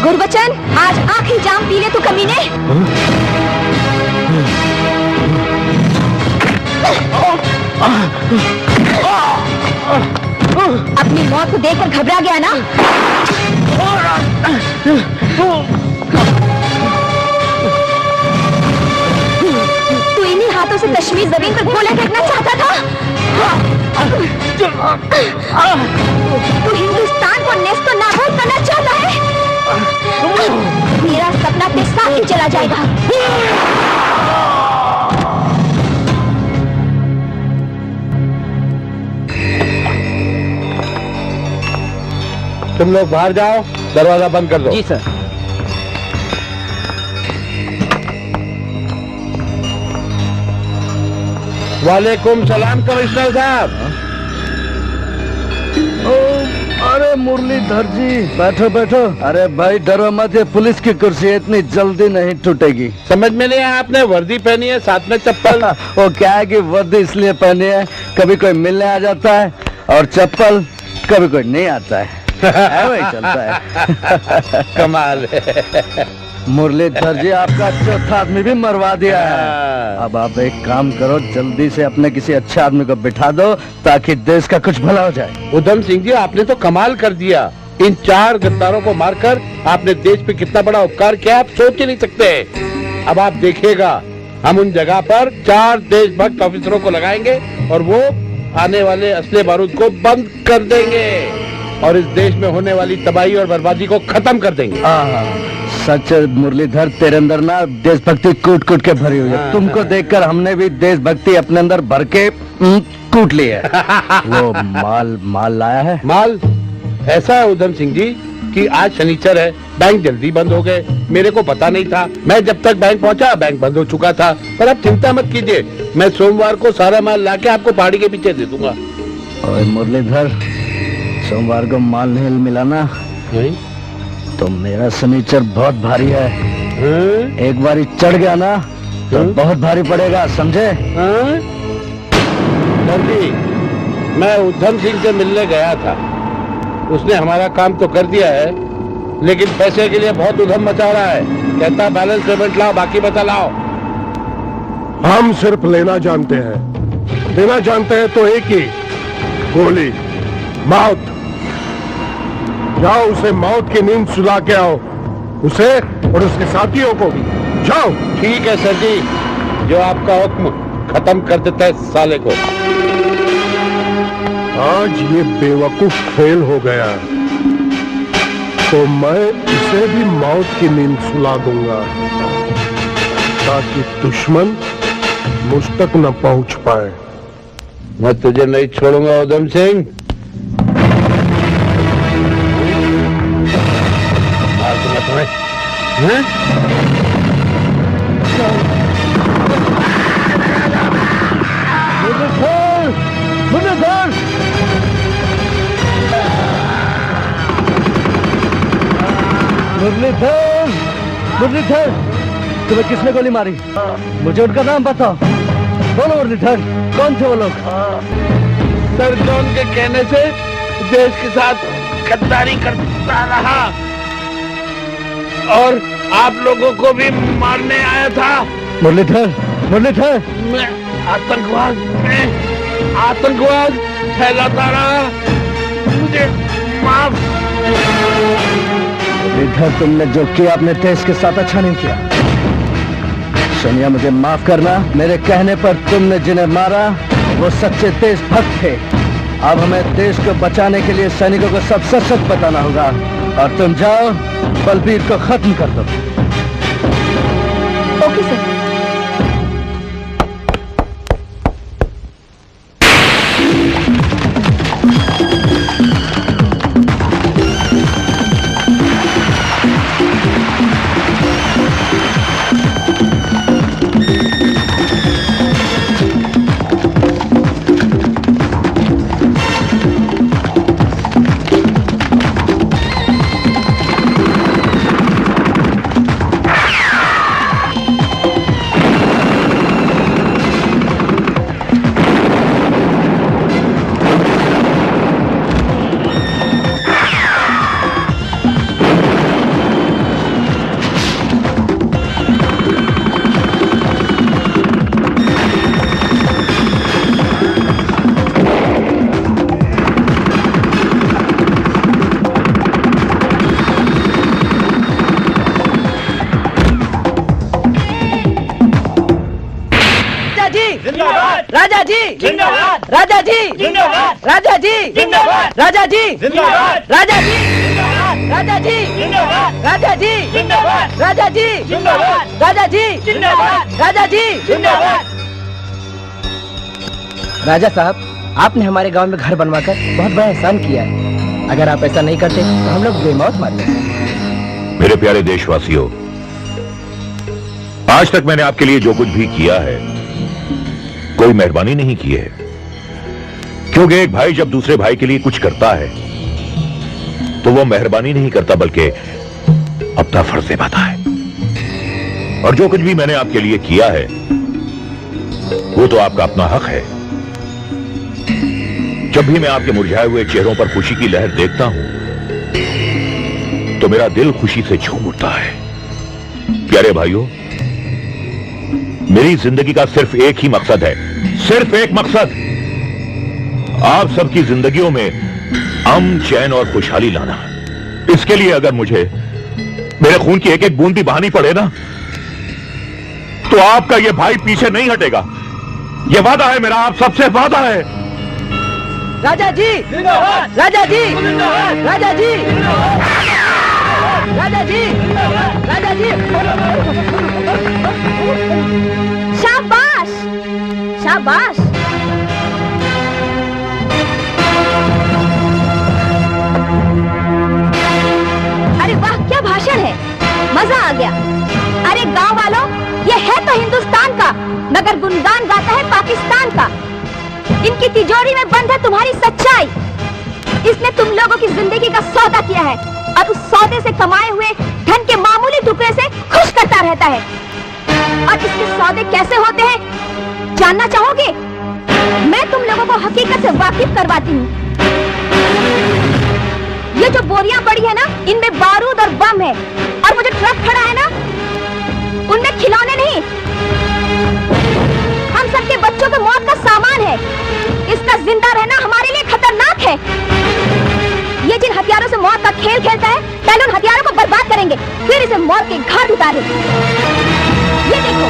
गुरबचन, आज आखिरी जाम पी ले तू कमीने। अपनी मौत को देखकर घबरा गया ना? तू इन्हीं हाथों से कश्मीर जमीन पर गोला फेंकना चाहता था? तू हिंदुस्तान को नेस्तो नाबूद करना चाहता है? मेरा सपना अपने साथ ही चला जाएगा। तुम लोग बाहर जाओ, दरवाजा बंद कर दो। जी सर। वालेकुम सलाम कमिश्नर साहब। अरे मुरलीधर जी, बैठो बैठो। अरे भाई डरो मत, ये पुलिस की कुर्सी है, इतनी जल्दी नहीं टूटेगी। समझ में नहीं आया, आपने वर्दी पहनी है साथ में चप्पल। वो क्या है कि वर्दी इसलिए पहनी है, कभी कोई मिलने आ जाता है, और चप्पल कभी कोई नहीं आता है, वही चलता है। कमाल है। मुरलीधर जी, आपका चौथा आदमी भी मरवा दिया है। अब आप एक काम करो, जल्दी से अपने किसी अच्छे आदमी को बिठा दो ताकि देश का कुछ भला हो जाए। उधम सिंह जी, आपने तो कमाल कर दिया। इन 4 गद्दारों को मारकर आपने देश पे कितना बड़ा उपकार किया, आप सोच ही नहीं सकते। अब आप देखिएगा, हम उन जगह पर 4 देशभक्त ऑफिसरों को लगाएंगे और वो आने वाले असले बारूद को बंद कर देंगे और इस देश में होने वाली तबाही और बर्बादी को खत्म कर देंगे। सच मुरलीधर, तेरे अंदर ना देशभक्ति कूट कूट के भरी हुई है। तुमको देखकर हमने भी देशभक्ति अपने अंदर भर के कूट ली है। वो माल लाया है। माल ऐसा है उधम सिंह जी कि आज शनिचर है, बैंक जल्दी बंद हो गए। मेरे को पता नहीं था, मैं जब तक बैंक पहुंचा बैंक बंद हो चुका था। पर आप चिंता मत कीजिए, मैं सोमवार को सारा माल लाके आपको पहाड़ी के पीछे दे दूंगा। और मुरलीधर, सोमवार को माल नहीं मिला ना तो मेरा शनिचर बहुत भारी है। एक बारी चढ़ गया ना तो बहुत भारी पड़ेगा, समझे? जल्दी, मैं उधम सिंह से मिलने गया था, उसने हमारा काम तो कर दिया है, लेकिन पैसे के लिए बहुत उधम मचा रहा है। कहता बैलेंस पेमेंट लाओ, बाकी बता लाओ। हम सिर्फ लेना जानते हैं, देना जानते हैं तो एक ही, गोली, मौत। जाओ उसे मौत की नींद सुला के आओ, उसे और उसके साथियों को भी। जाओ। ठीक है सर जी, जो आपका हुक्म, खत्म कर देता है साले को। आज ये बेवकूफ फेल हो गया तो मैं इसे भी मौत की नींद सुला दूंगा ताकि दुश्मन मुझ तक न पहुंच पाए। मैं तुझे नहीं छोड़ूंगा उधम सिंह। मुरलीधर, तुम्हें किसने गोली मारी? मुझे उनका नाम बताओ। बोलो मुरलीधर, कौन थे वो लोग? सर जॉन के कहने से देश के साथ गद्दारी करता रहा और आप लोगों को भी मारने आया था। मुरलीधर, मुरलीधर, मैं आतंकवाद फैलाता रहा, मुझे माफ। मुरलीधर, तुमने जो किया अपने देश के साथ अच्छा नहीं किया। सोनिया, मुझे माफ करना, मेरे कहने पर तुमने जिन्हें मारा वो सच्चे देशभक्त थे। अब हमें देश को बचाने के लिए सैनिकों को सब सच सच बताना होगा। और तुम जाओ, बलबीर को खत्म कर दो। Okay sir. राजा जी जिंदाबाद, राजा जी जिंदाबाद, राजा जी जिंदाबाद, राजा जी जिंदाबाद, राजा जी जिंदाबाद, राजा जी जिंदाबाद, राजा जी जिंदाबाद, राजा जी जिंदाबाद, राजा जी जिंदाबाद, राजा जी जिंदाबाद। राजा साहब, आपने हमारे गांव में घर बनवाकर बहुत बड़ा एहसान किया है। अगर आप ऐसा नहीं करते तो हम लोग बेमौत मर जाते। मेरे प्यारे देशवासियों, आज तक मैंने आपके लिए जो कुछ भी किया है कोई मेहरबानी नहीं की है, क्योंकि एक भाई जब दूसरे भाई के लिए कुछ करता है तो वो मेहरबानी नहीं करता बल्कि अपना फर्ज निभाता है। और जो कुछ भी मैंने आपके लिए किया है वो तो आपका अपना हक है। जब भी मैं आपके मुरझाए हुए चेहरों पर खुशी की लहर देखता हूं तो मेरा दिल खुशी से झूम उठता है। प्यारे भाइयों, मेरी जिंदगी का सिर्फ एक ही मकसद है, सिर्फ एक मकसद, आप सबकी जिंदगियों में अमन, चैन और खुशहाली लाना। इसके लिए अगर मुझे मेरे खून की एक एक बूंद भी बहानी पड़े ना, तो आपका ये भाई पीछे नहीं हटेगा। ये वादा है मेरा, आप सबसे वादा है। राजा जी, राजा जी, राजा जी, राजा जी, राजा जी। शाबाश, शाबाश। अरे वाह, क्या भाषण है, मजा आ गया। अरे गांव वालों, ये है तो हिंदुस्तान का, मगर गुणगान गाता है पाकिस्तान का। इनकी तिजोरी में बंद है तुम्हारी सच्चाई। इसने तुम लोगों की जिंदगी का सौदा किया है और उस सौदे से कमाए हुए धन के मामूली टुकड़े से खुश करता रहता है। और इसके सौदे कैसे होते हैं जानना चाहोगे? मैं तुम लोगों को हकीकत से वाकिफ करवाती हूँ। ये जो बोरियां पड़ी है ना, इनमें बारूद और बम है, और वो जो ट्रक खड़ा है ना, उनमें खिलौने नहीं, हम सबके बच्चों के मौत का सामान है। इसका जिंदा रहना हमारे लिए खतरनाक है। ये जिन हथियारों से मौत का खेल खेलता है, पहले उन हथियारों को बर्बाद करेंगे, फिर इसे मौत के घाट उतारेंगे। ये देखो,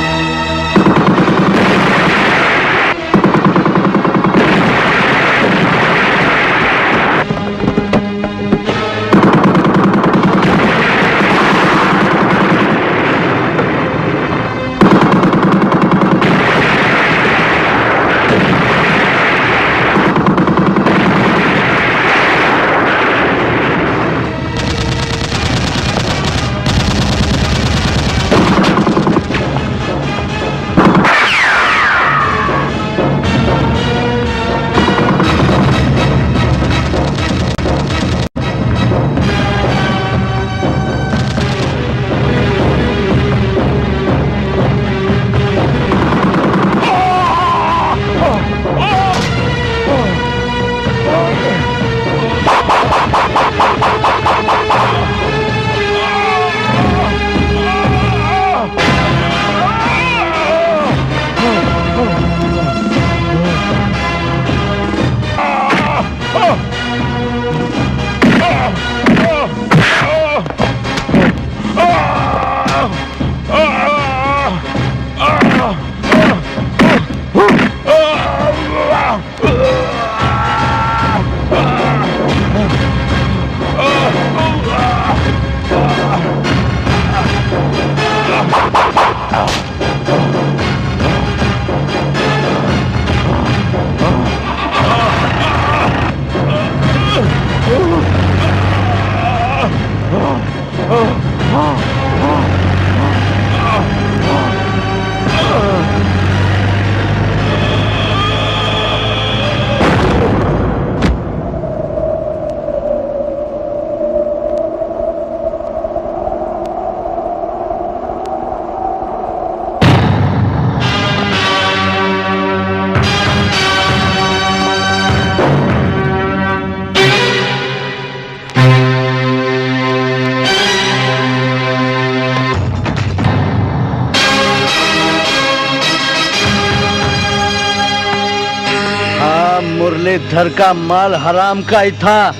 मुरलीधर का माल हराम का ही था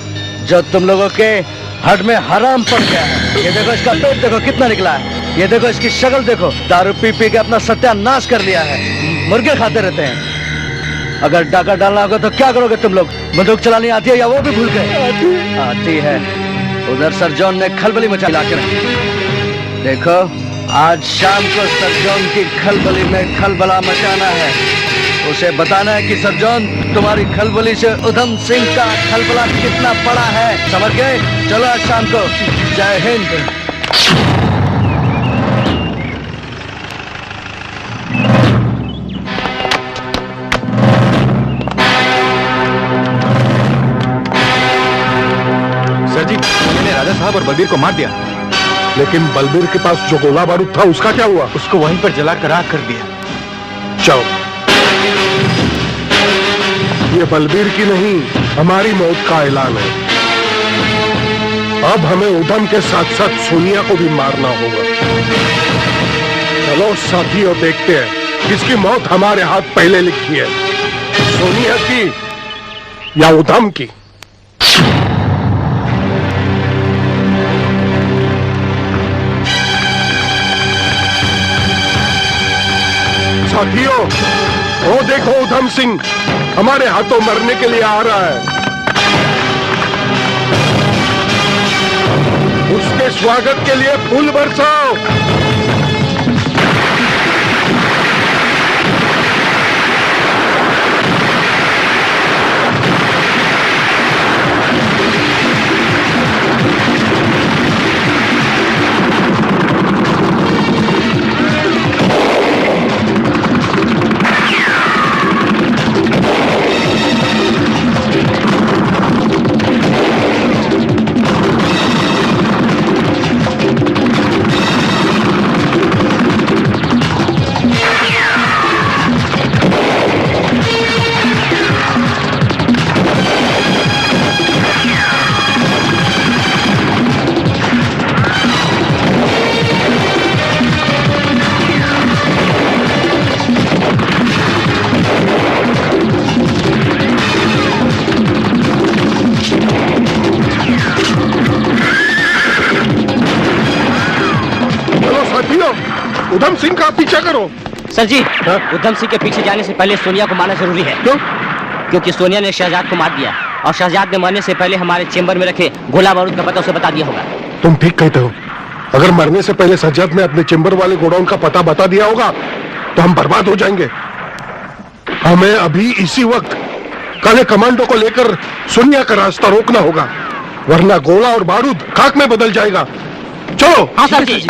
जो तुम लोगों के हड में हराम पड़ गया है। ये देखो इसका पेट देखो कितना निकला है, ये देखो इसकी शक्ल देखो, दारू पी पी के अपना सत्यानाश कर लिया है, मुर्गे खाते रहते हैं। अगर डाका डालना होगा तो क्या करोगे तुम लोग? बंदूक चलानी आती है या वो भी भूल गए? आती है। उधर सरजोन ने खलबली मचा के देखो, आज शाम को सरजोन की खलबली में खलबला मचाना है। उसे बताना है कि सरजोन, तुम्हारी खलबली से उधम सिंह का खलबला कितना बड़ा है, समझ गए? चलो आज शाम को। जय हिंद। सर जी, राजा साहब और बलबीर को मार दिया। लेकिन बलबीर के पास जो गोला बारूद था उसका क्या हुआ? उसको वहीं पर जलाकर राख कर दिया। चलो, ये बलबीर की नहीं हमारी मौत का ऐलान है। अब हमें उधम के साथ साथ सोनिया को भी मारना होगा। चलो साथियों, देखते हैं किसकी मौत हमारे हाथ पहले लिखी है, सोनिया की या उधम की। साथियों, वो देखो उधम सिंह हमारे हाथों मरने के लिए आ रहा है। उसके स्वागत के लिए फूल बरसाओ। उधम सिंह का पीछा करो। सर जी, उधम सिंह के पीछे जाने से पहले सोनिया को मारना जरूरी है। क्यों? क्योंकि सोनिया ने शहजाद को मार दिया और शहजाद ने मरने से पहले हमारे चेंबर में रखे गोला बारूद का पता उसे बता दिया होगा। तुम ठीक कहते हो। अगर मरने से पहले सज्जाद ने अपने चेंबर वाले गोडाउन का पता बता दिया होगा तो हम बर्बाद हो जाएंगे। हमें अभी इसी वक्त काले कमांडो को लेकर सोनिया का रास्ता रोकना होगा, वरना गोला और बारूद खाक में बदल जाएगा। चलो। हाँ सर जी।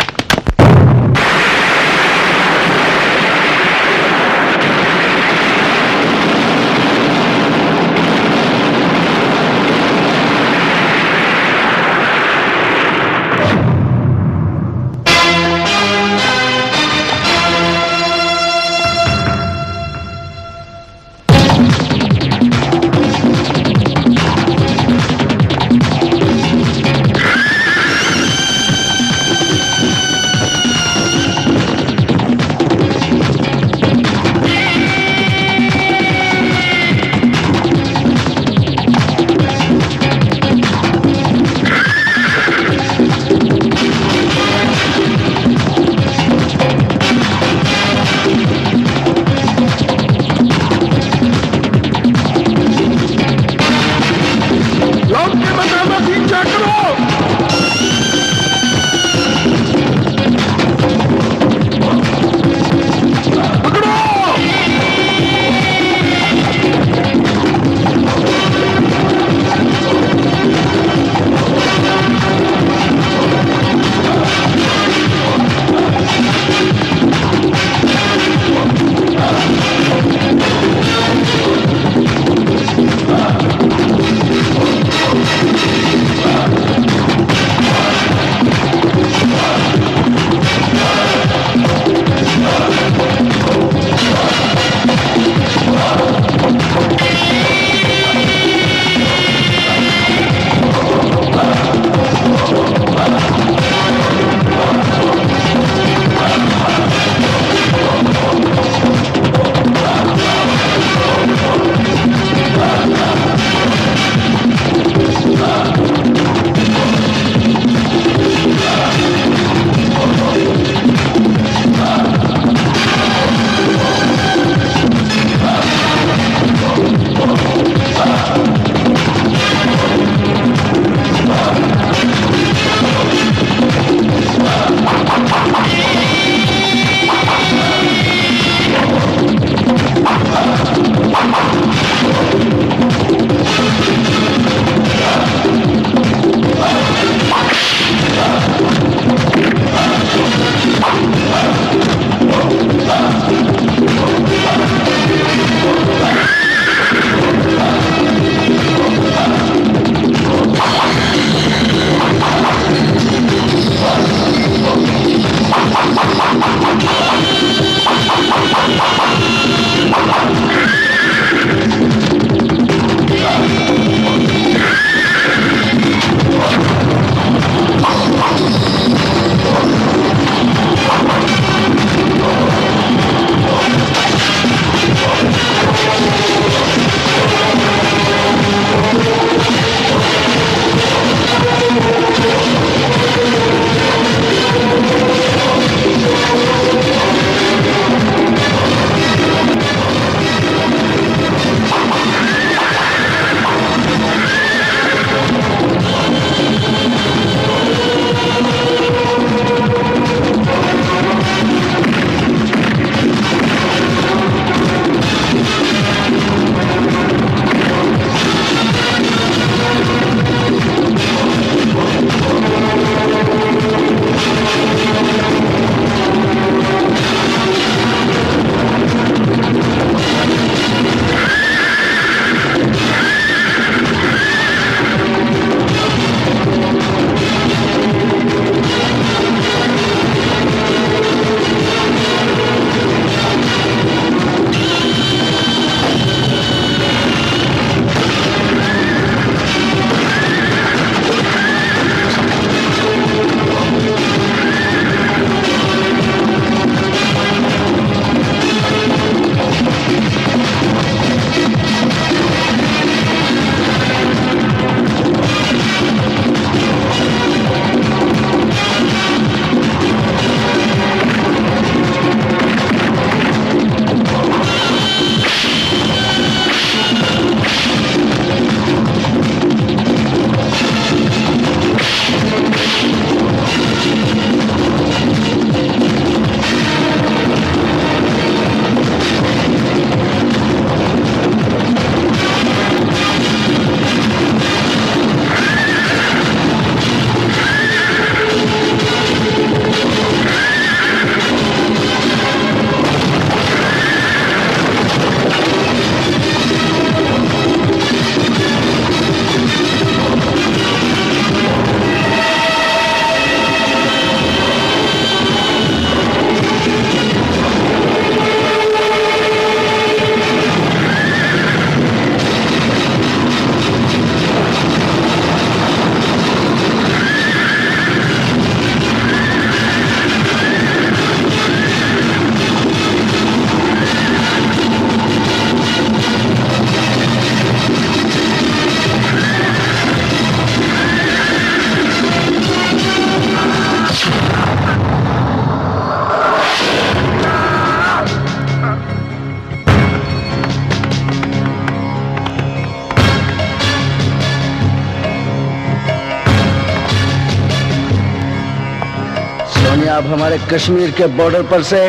अब हमारे कश्मीर के बॉर्डर पर से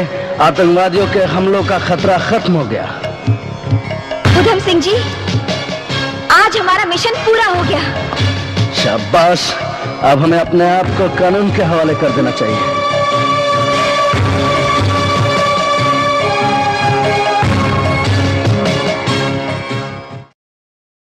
आतंकवादियों के हमलों का खतरा खत्म हो गया। उधम सिंह जी, आज हमारा मिशन पूरा हो गया। शाबाश, अब हमें अपने आप को कानून के हवाले कर देना चाहिए।